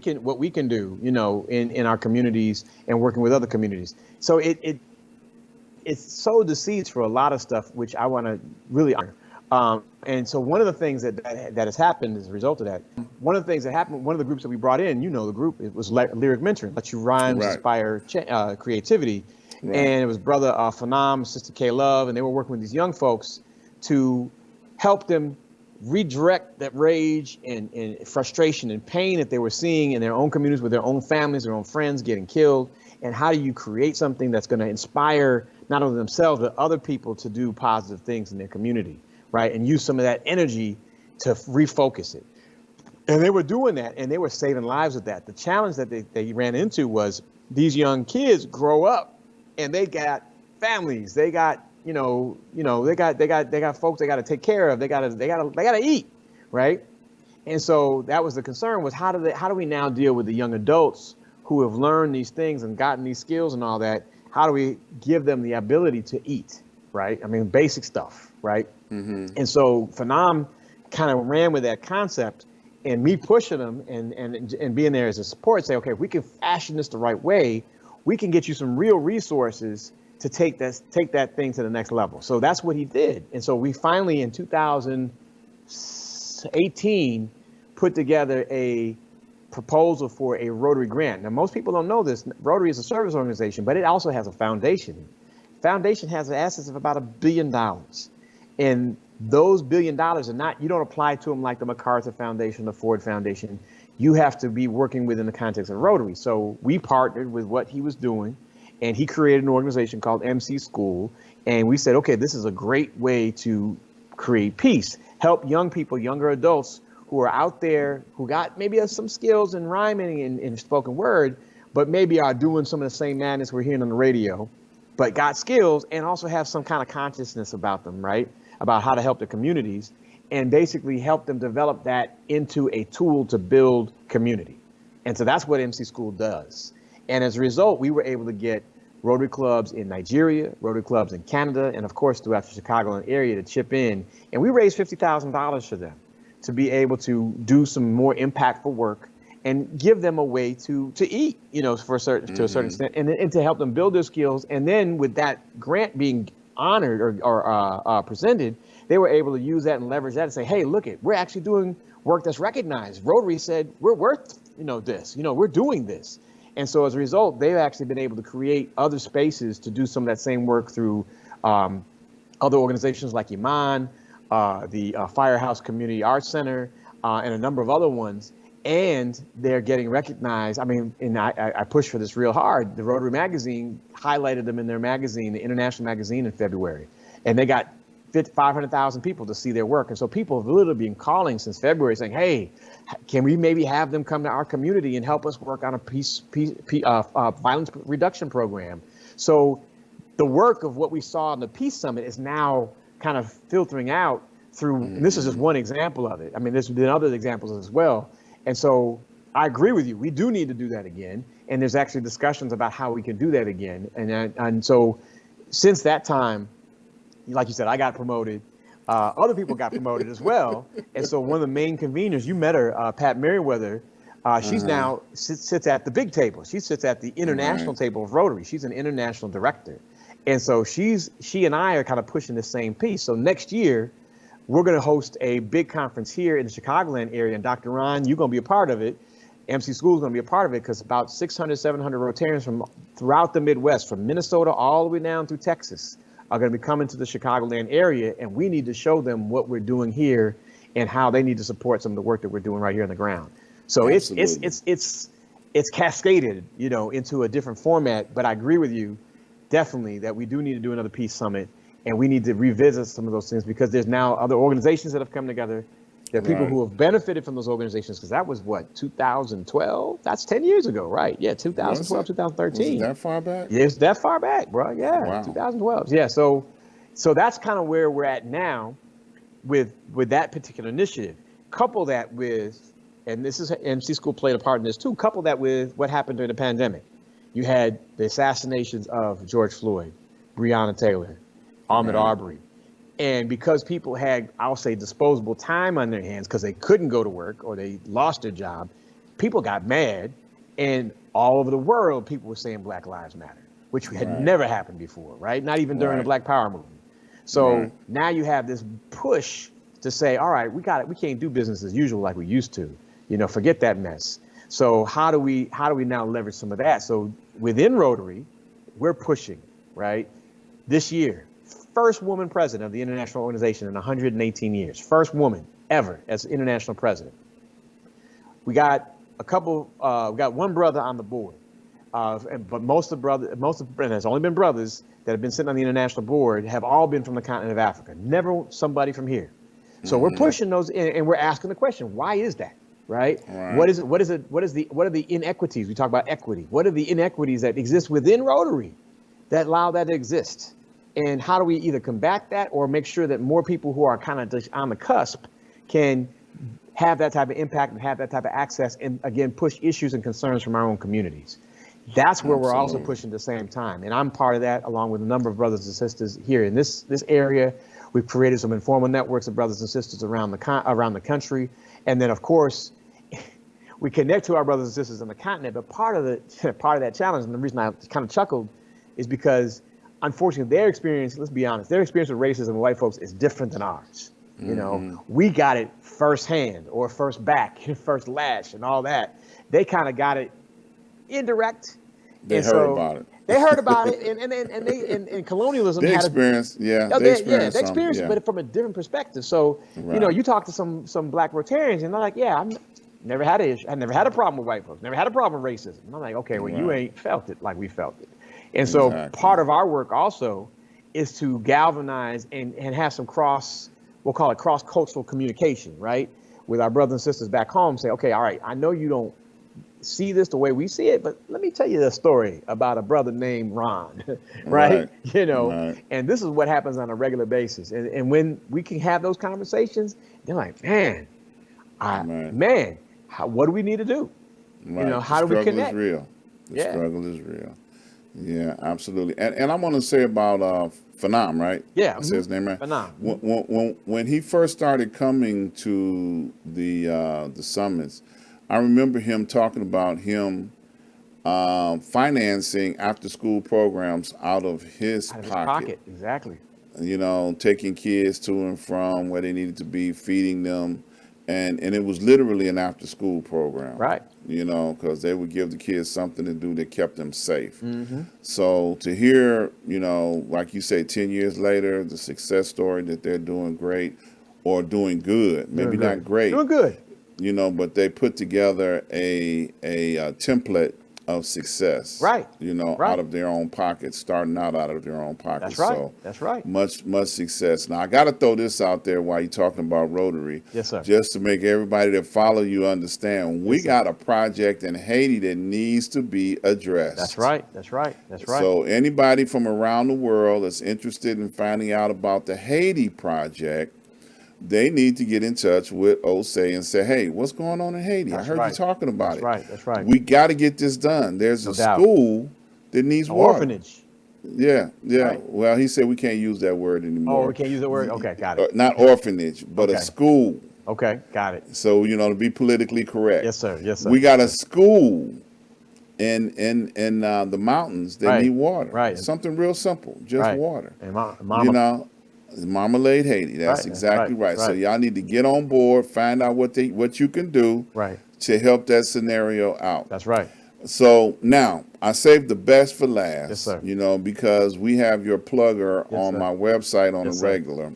can do, in our communities and working with other communities. So it's sowed the seeds for a lot of stuff, which I want to really honor. And so one of the things that has happened as a result of that, one of the things that happened, one of the groups that we brought in, the group, it was Lyric Mentoring, Let You Rhymes Inspire Creativity. Right. And it was brother Phanam, sister K Love, and they were working with these young folks to help them redirect that rage and frustration and pain that they were seeing in their own communities with their own families, their own friends getting killed. And how do you create something that's going to inspire not only themselves, but other people to do positive things in their community, right? And use some of that energy to refocus it. And they were doing that, and they were saving lives with that. The challenge that they ran into was these young kids grow up and they got families, they got, they got folks they got to take care of, they got to eat, right? And so that was the concern, was how do we now deal with the young adults who have learned these things and gotten these skills and all that? How do we give them the ability to eat, right? I mean, basic stuff, right? Mm-hmm. And so Phanam kind of ran with that concept, and me pushing them and being there as a support, say, okay, if we can fashion this the right way, we can get you some real resources to take that thing to the next level. So that's what he did. And so we finally, in 2018, put together a proposal for a Rotary grant. Now, most people don't know this. Rotary is a service organization, but it also has a foundation. Foundation has assets of about $1 billion. And those $1 billion are not, you don't apply to them like the MacArthur Foundation, the Ford Foundation. You have to be working within the context of Rotary. So we partnered with what he was doing, and he created an organization called MC School. And we said, okay, this is a great way to create peace, help young people, younger adults who are out there, who got maybe some skills in rhyming and spoken word, but maybe are doing some of the same madness we're hearing on the radio, but got skills and also have some kind of consciousness about them, right? About how to help the communities, and basically help them develop that into a tool to build community. And so that's what MC School does. And as a result, we were able to get Rotary clubs in Nigeria, Rotary clubs in Canada, and of course throughout the Chicagoland area to chip in. And we raised $50,000 for them to be able to do some more impactful work and give them a way to eat, for a certain to a certain extent, and to help them build their skills. And then with that grant being honored or presented, they were able to use that and leverage that and say, hey, look we're actually doing work that's recognized. Rotary said we're worth, this, we're doing this. And so as a result, they've actually been able to create other spaces to do some of that same work through other organizations like Iman, the Firehouse Community Arts Center, and a number of other ones. And they're getting recognized. I mean, and I pushed for this real hard. The Rotary magazine highlighted them in their magazine, the International Magazine, in February. And they got 500,000 people to see their work. And so people have literally been calling since February saying, hey, can we maybe have them come to our community and help us work on a violence reduction program? So the work of what we saw in the Peace Summit is now kind of filtering out through, and this is just one example of it. I mean, there's been other examples as well. And so I agree with you. We do need to do that again. And there's actually discussions about how we can do that again. And so since that time, like you said, I got promoted. Other people got promoted as well. And so one of the main conveners, you met her, Pat Merriweather, she's now sits at the big table. She sits at the international table of Rotary. She's an international director. And so she and I are kind of pushing the same piece. So next year, we're going to host a big conference here in the Chicagoland area. And Dr. Ron, you're going to be a part of it. MC School is going to be a part of it because about 600, 700 Rotarians from throughout the Midwest, from Minnesota all the way down through Texas, are going to be coming to the Chicagoland area. And we need to show them what we're doing here and how they need to support some of the work that we're doing right here on the ground. So it's cascaded, into a different format. But I agree with you, definitely, that we do need to do another Peace Summit. And we need to revisit some of those things because there's now other organizations that have come together. There are people who have benefited from those organizations because that was 2012? That's 10 years ago, right? Yeah, 2012, 2013. Was it that far back? Yeah, it's that far back, bro. Yeah, wow. 2012. Yeah, so that's kind of where we're at now with that particular initiative. Couple that with and this is MC School played a part in this too. Couple that with what happened during the pandemic. You had the assassinations of George Floyd, Breonna Taylor, Ahmaud Arbery. And because people had, I'll say, disposable time on their hands because they couldn't go to work or they lost their job, people got mad. And all over the world, people were saying Black Lives Matter, which had never happened before, right? Not even during the Black Power movement. So now you have this push to say, all right, we can't do business as usual like we used to. Forget that mess. So how do we now leverage some of that? So within Rotary, we're pushing, right? This year, first woman president of the international organization in 118 years. First woman ever as international president. We got we got one brother on the board, but most of there's only been brothers that have been sitting on the international board have all been from the continent of Africa. Never somebody from here. So we're pushing those and we're asking the question, why is that? Right? What is it? What are the inequities? We talk about equity. What are the inequities that exist within Rotary that allow that to exist? And how do we either combat that or make sure that more people who are kind of just on the cusp can have that type of impact and have that type of access and again push issues and concerns from our own communities? That's where we're also pushing at the same time. And I'm part of that along with a number of brothers and sisters here in this area. We've created some informal networks of brothers and sisters around the country. And then of course, we connect to our brothers and sisters on the continent, but part of that challenge, and the reason I kind of chuckled, is because unfortunately their experience, let's be honest, their experience with racism with white folks is different than ours. We got it firsthand or first back, first lash and all that. They kind of got it indirect. They heard about it. They heard about it, and colonialism. They experienced, they experienced it, but from a different perspective. So, you talk to some Black Rotarians, and they're like, "Yeah, I never had an issue. I never had a problem with white folks. Never had a problem with racism." And I'm like, "Okay, well, you ain't felt it like we felt it." And so, part of our work also is to galvanize and have some we'll call it cross-cultural communication, right, with our brothers and sisters back home. Say, "Okay, all right, I know you don't see this the way we see it, but let me tell you the story about a brother named Ron," right? And this is what happens on a regular basis. And when we can have those conversations, they're like, man, what do we need to do? How do we connect? The struggle is real. Yeah, absolutely. And I want to say about Phenom, right? Yeah. I said his name right? Phenom. When he first started coming to the summits, I remember him talking about him financing after-school programs out of his pocket. Exactly. Taking kids to and from where they needed to be, feeding them. And it was literally an after-school program. Right. Because they would give the kids something to do that kept them safe. So to hear, like you say, 10 years later, the success story that they're doing great or doing good, maybe not great. Doing good. But they put together a template of success, right? Out of their own pockets, starting out of their own pockets. That's right. So that's right. Much success. Now I got to throw this out there while you're talking about Rotary. Yes, sir. Just to make everybody that follow you understand, we got a project in Haiti that needs to be addressed. That's right. That's right. That's right. So anybody from around the world that's interested in finding out about the Haiti project, they need to get in touch with Osei and say, "Hey, what's going on in Haiti? I heard you talking about it. That's right. We got to get this done. There's a school that needs water. Orphanage. Yeah. Right. Well, he said we can't use that word anymore. Oh, we can't use that word? Okay, got it. Not orphanage, but a school. Okay, got it. So, to be politically correct. Yes, sir. We got a school in the mountains that need water. Right. Something real simple, just water. And mama. Marmalade Haiti. That's exactly right. So y'all need to get on board, find out what you can do to help that scenario out. That's right. So now I saved the best for last. Yes, sir. Because we have your plugger on my website on a regular,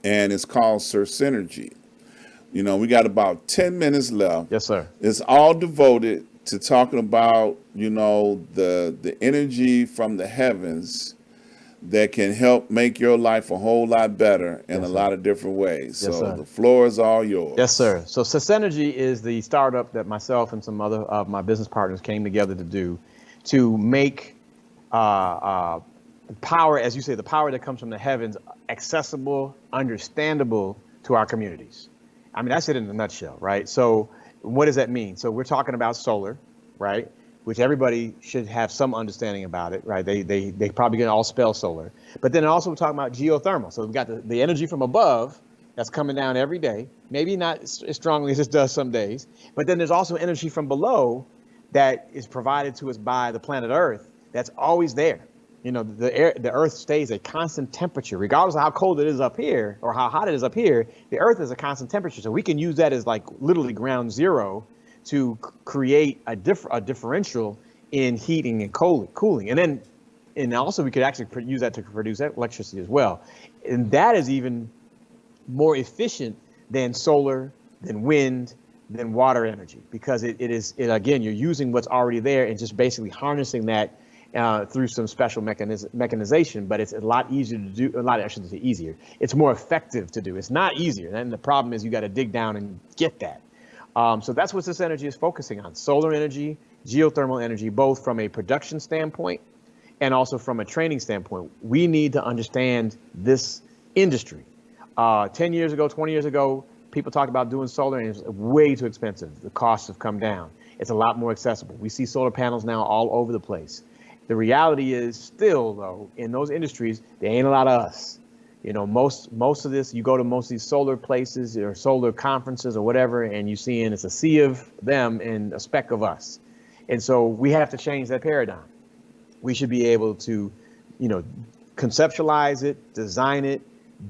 and it's called Sir Synergy. We got about 10 minutes left. Yes, sir. It's all devoted to talking about the energy from the heavens that can help make your life a whole lot better in a lot of different ways. Yes, so the floor is all yours. Yes, sir. So Synergy is the startup that myself and some other of my business partners came together to do to make power, as you say, the power that comes from the heavens accessible, understandable to our communities. I mean, that's it in a nutshell, right? So What does that mean? So we're talking about solar, right? Which everybody should have some understanding about it, right? They probably can all spell solar. But then also we're talking about geothermal. So we've got the energy from above that's coming down every day, maybe not as strongly as it does some days. But then there's also energy from below that is provided to us by the planet Earth that's always there. You know, the Earth stays a constant temperature, regardless of how cold it is up here or how hot it is up here. The Earth is a constant temperature, so we can use that as like literally ground zero to create a differential in heating and cooling, and also we could actually use that to produce electricity as well, and that is even more efficient than solar, than wind, than water energy, because again, you're using what's already there and just basically harnessing that through some special mechanization, but it's a lot easier to do. I shouldn't say easier. It's more effective to do. It's not easier. And the problem is you got to dig down and get that. So that's what this energy is focusing on: solar energy, geothermal energy, both from a production standpoint and also from a training standpoint. We need to understand this industry. 10 years ago, 20 years ago, people talked about doing solar, and it's way too expensive. The costs have come down. It's a lot more accessible. We see solar panels now all over the place. The reality is still, though, in those industries, there ain't a lot of us. You know, most of this, you go to most of these solar places or solar conferences or whatever, and you see it's a sea of them and a speck of us. And so we have to change that paradigm. We should be able to, conceptualize it, design it,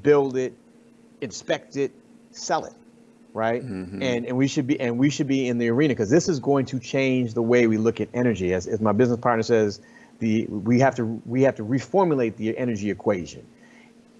build it, inspect it, sell it, right? Mm-hmm. And we should be in the arena, because this is going to change the way we look at energy. As my business partner says, we have to reformulate the energy equation.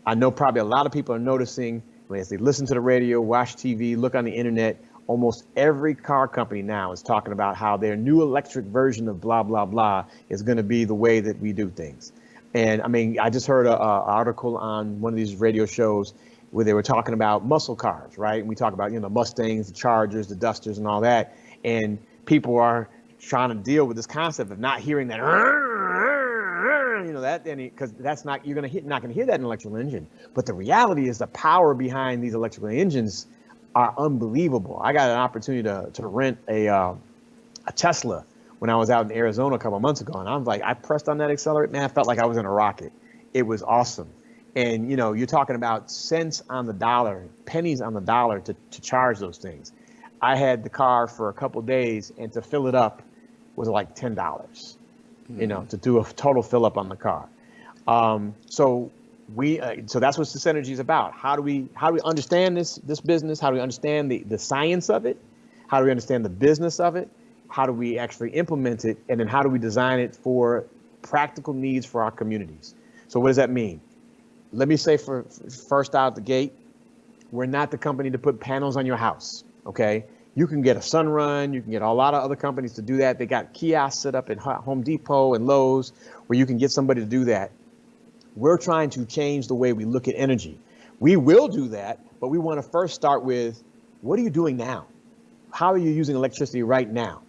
I know probably a lot of people are noticing as they listen to the radio, watch TV, look on the internet, almost every car company now is talking about how their new electric version of blah, blah, blah is going to be the way that we do things. And I mean, I just heard an article on one of these radio shows where they were talking about muscle cars, right? And we talk about, Mustangs, the Chargers, the Dusters and all that. And people are trying to deal with this concept of not hearing that, because that's not, you're not going to hear that in an electrical engine. But the reality is the power behind these electrical engines are unbelievable. I got an opportunity to rent a Tesla when I was out in Arizona a couple of months ago. And I was like, I pressed on that accelerator, man, I felt like I was in a rocket. It was awesome. And, you're talking about cents on the dollar, pennies on the dollar to charge those things. I had the car for a couple of days, and to fill it up was like $10, to do a total fill up on the car. So that's what this energy is about. How do we understand this business? How do we understand the science of it? How do we understand the business of it? How do we actually implement it? And then how do we design it for practical needs for our communities? So what does that mean? Let me say first out the gate, we're not the company to put panels on your house, okay? You can get a Sunrun, you can get a lot of other companies to do that. They got kiosks set up at Home Depot and Lowe's where you can get somebody to do that. We're trying to change the way we look at energy. We will do that, but we want to first start with, what are you doing now? How are you using electricity right now?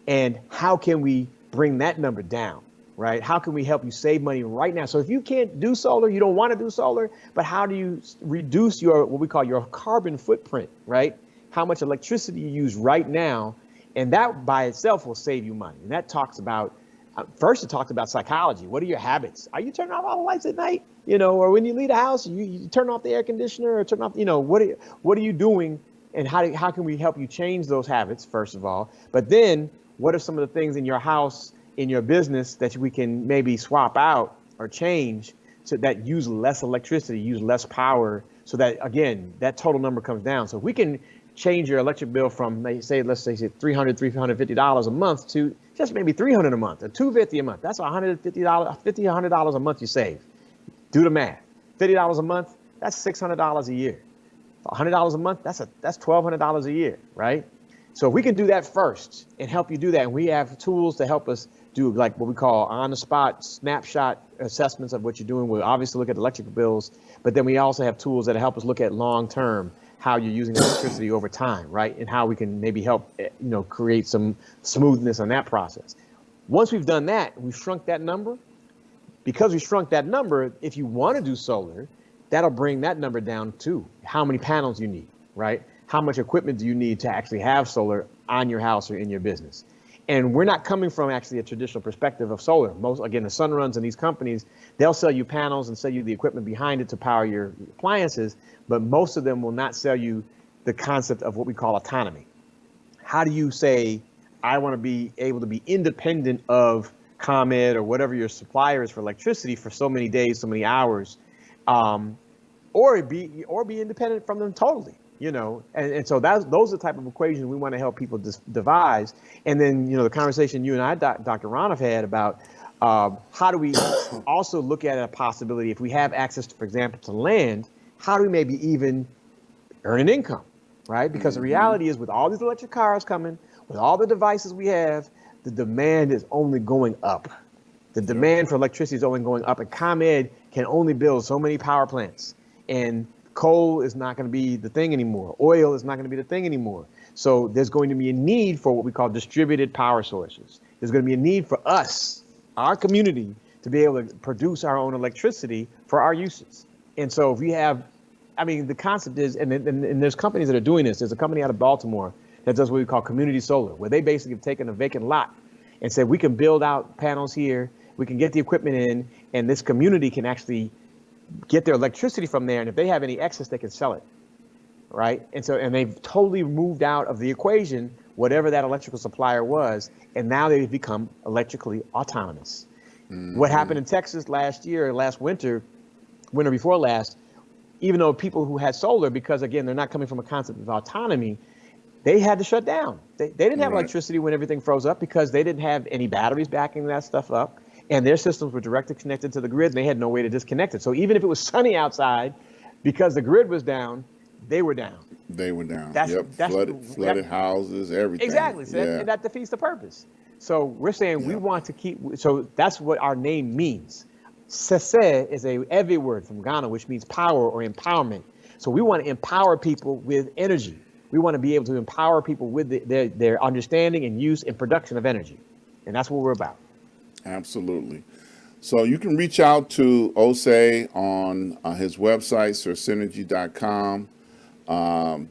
And how can we bring that number down, right? How can we help you save money right now? So if you can't do solar, you don't want to do solar, but how do you reduce what we call your carbon footprint, right? How much electricity you use right now, and that by itself will save you money. And that talks about, first it talks about psychology. What are your habits? Are you turning off all the lights at night? Or when you leave the house, you turn off the air conditioner or turn off, what are you doing? And how can we help you change those habits, first of all? But then what are some of the things in your house, in your business that we can maybe swap out or change so that use less electricity, use less power, so that, again, that total number comes down. So if we can change your electric bill from, let's say $350 a month to just maybe $300 a month or $250 a month. That's $100 a month you save. Do the math. $50 a month, that's $600 a year. $100 a month, that's $1,200 a year, right? So if we can do that first and help you do that, and we have tools to help us do like what we call on-the-spot snapshot assessments of what you're doing. We'll obviously look at electric bills, but then we also have tools that help us look at long-term how you're using electricity over time, right? And how we can maybe help, create some smoothness on that process. Once we've done that, we've shrunk that number. Because we shrunk that number, if you want to do solar, that'll bring that number down too. How many panels you need, right? How much equipment do you need to actually have solar on your house or in your business. And we're not coming from actually a traditional perspective of solar. Again, the sun runs and these companies, they'll sell you panels and sell you the equipment behind it to power your appliances, but most of them will not sell you the concept of what we call autonomy. How do you say, I want to be able to be independent of ComEd or whatever your supplier is for electricity for so many days, so many hours, or be independent from them totally, and so those are the type of equations we want to help people devise. And then, the conversation you and I, Dr. Ron, have had about how do we also look at a possibility if we have access to, for example, to land, how do we maybe even earn an income, right? Because the reality is with all these electric cars coming, with all the devices we have, the demand is only going up. The demand for electricity is only going up, and ComEd can only build so many power plants. And coal is not going to be the thing anymore. Oil is not going to be the thing anymore. So there's going to be a need for what we call distributed power sources. There's going to be a need for us, our community, to be able to produce our own electricity for our uses. And so if we have, the concept is, and there's companies that are doing this. There's a company out of Baltimore that does what we call community solar, where they basically have taken a vacant lot and said, we can build out panels here, we can get the equipment in, and this community can actually get their electricity from there. And if they have any excess, they can sell it, right? And they've totally moved out of the equation, whatever that electrical supplier was, and now they've become electrically autonomous. What happened in Texas last winter before last, even though people who had solar, because again, they're not coming from a concept of autonomy, they had to shut down. They didn't have electricity when everything froze up because they didn't have any batteries backing that stuff up. And their systems were directly connected to the grid, and they had no way to disconnect it. So even if it was sunny outside, because the grid was down, they were down. They were down. Flooded houses, everything. Exactly. So that defeats the purpose. So we're saying we want to keep, so that's what our name means. Sese is a Ewe word from Ghana, which means power or empowerment. So we want to empower people with energy. We want to be able to empower people with their understanding and use and production of energy. And that's what we're about. Absolutely. So you can reach out to Osei on his website, sirsynergy.com.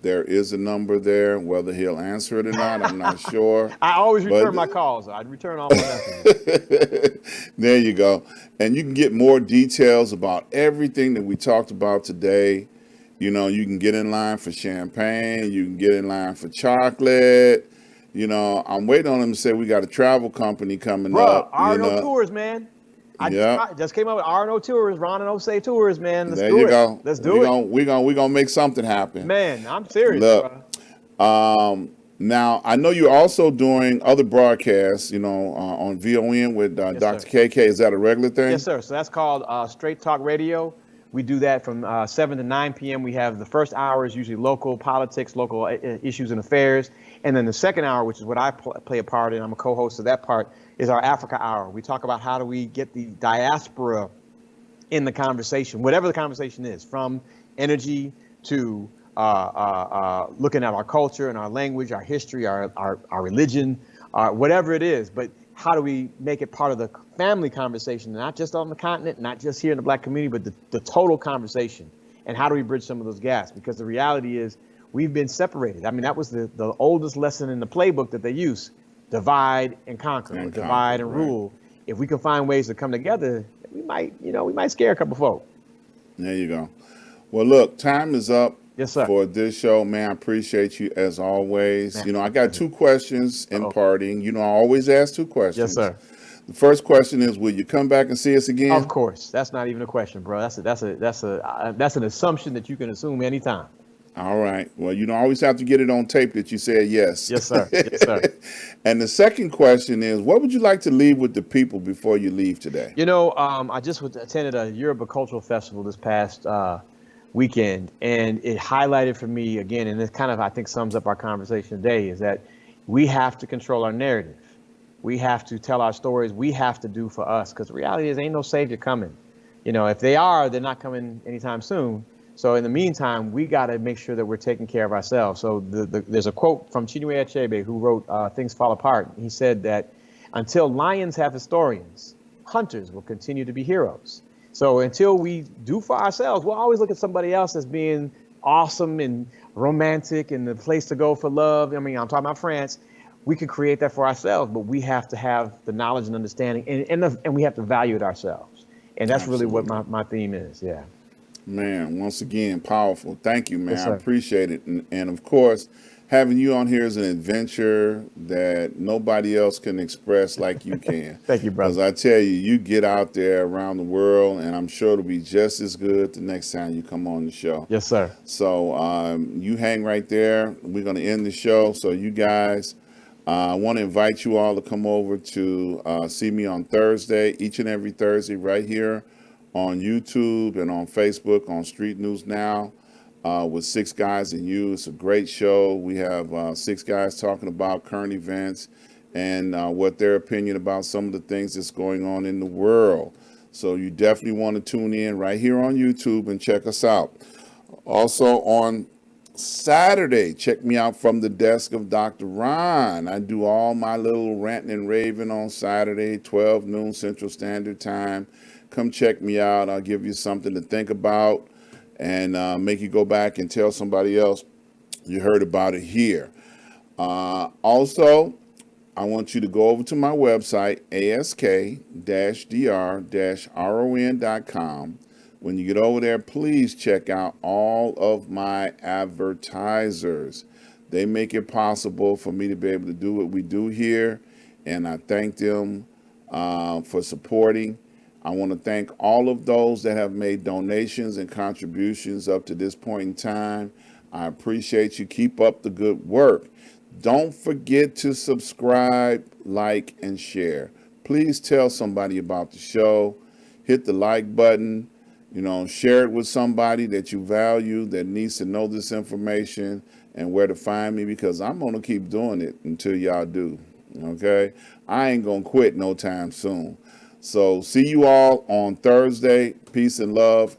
There is a number there. Whether he'll answer it or not, I'm not sure. I always return my calls. I return all my messages. There you go. And you can get more details about everything that we talked about today. You can get in line for champagne. You can get in line for chocolate. I'm waiting on them to say we got a travel company coming up. R&O Tours, man. I just came up with R&O Tours, Ron and Osei Tours, man. Let's there do you it. go. Let's do it. We're gonna make something happen. Man, I'm serious. Look, now I know you're also doing other broadcasts, on VON with Dr. KK. Is that a regular thing? Yes, sir. So that's called Straight Talk Radio. We do that from 7 to 9 p.m. We have the first hour is usually local politics, local issues and affairs. And then the second hour, which is what I play a part in, I'm a co-host of that part, is our Africa Hour. We talk about how do we get the diaspora in the conversation, whatever the conversation is, from energy to looking at our culture and our language, our history, our religion, whatever it is. But how do we make it part of the family conversation, not just on the continent, not just here in the Black community, but the total conversation? And how do we bridge some of those gaps? Because the reality is we've been separated. That was the oldest lesson in the playbook that they use: divide and conquer, or divide and rule. If we can find ways to come together, we might scare a couple folk. There you go. Well, look, time is up. Yes, sir. For this show, man, I appreciate you as always. Man, I got two questions in parting. I always ask two questions. Yes, sir. The first question is, will you come back and see us again? Of course. That's not even a question, bro. That's an assumption that you can assume anytime. All right. Well, you don't always have to get it on tape that you said yes. Yes, sir. Yes, sir. And the second question is, what would you like to leave with the people before you leave today? I just attended a Yoruba Cultural Festival this past weekend, and it highlighted for me again, and it kind of, I think, sums up our conversation today, is that we have to control our narrative. We have to tell our stories. We have to do for us, because the reality is ain't no savior coming. If they are, they're not coming anytime soon. So in the meantime, we got to make sure that we're taking care of ourselves. So there's a quote from Chinua Achebe, who wrote Things Fall Apart. He said that until lions have historians, hunters will continue to be heroes. So until we do for ourselves, we'll always look at somebody else as being awesome and romantic and the place to go for love. I'm talking about France. we could create that for ourselves, but we have to have the knowledge and understanding, and we have to value it ourselves. And that's really what my theme is. Yeah. Man, once again, powerful. Thank you, man. Yes, I sir. appreciate it. And of course, having you on here is an adventure that nobody else can express like you can. Thank you, Because brother. I tell you, you get out there around the world, and I'm sure it'll be just as good the next time you come on the show. Yes, sir. So you hang right there. We're going to end the show. So you guys, I want to invite you all to come over to see me on Thursday, each and every Thursday, right here on YouTube and on Facebook on Street News Now with Six Guys and You. It's a great show. We have six guys talking about current events and what their opinion about some of the things that's going on in the world. So you definitely want to tune in right here on YouTube and check us out. Also on Saturday, check me out from the desk of Dr. Ron. I do all my little ranting and raving on Saturday, 12 noon Central Standard Time. Come check me out. I'll give you something to think about and make you go back and tell somebody else you heard about it here. Also, I want you to go over to my website, ask-dr-ron.com. When you get over there, please check out all of my advertisers. They make it possible for me to be able to do what we do here, and I thank them for supporting. I want to thank all of those that have made donations and contributions up to this point in time. I appreciate you. Keep up the good work. Don't forget to subscribe, like, and share. Please tell somebody about the show. Hit the like button. Share it with somebody that you value that needs to know this information and where to find me, because I'm going to keep doing it until y'all do. Okay? I ain't going to quit no time soon. So see you all on Thursday. Peace and love.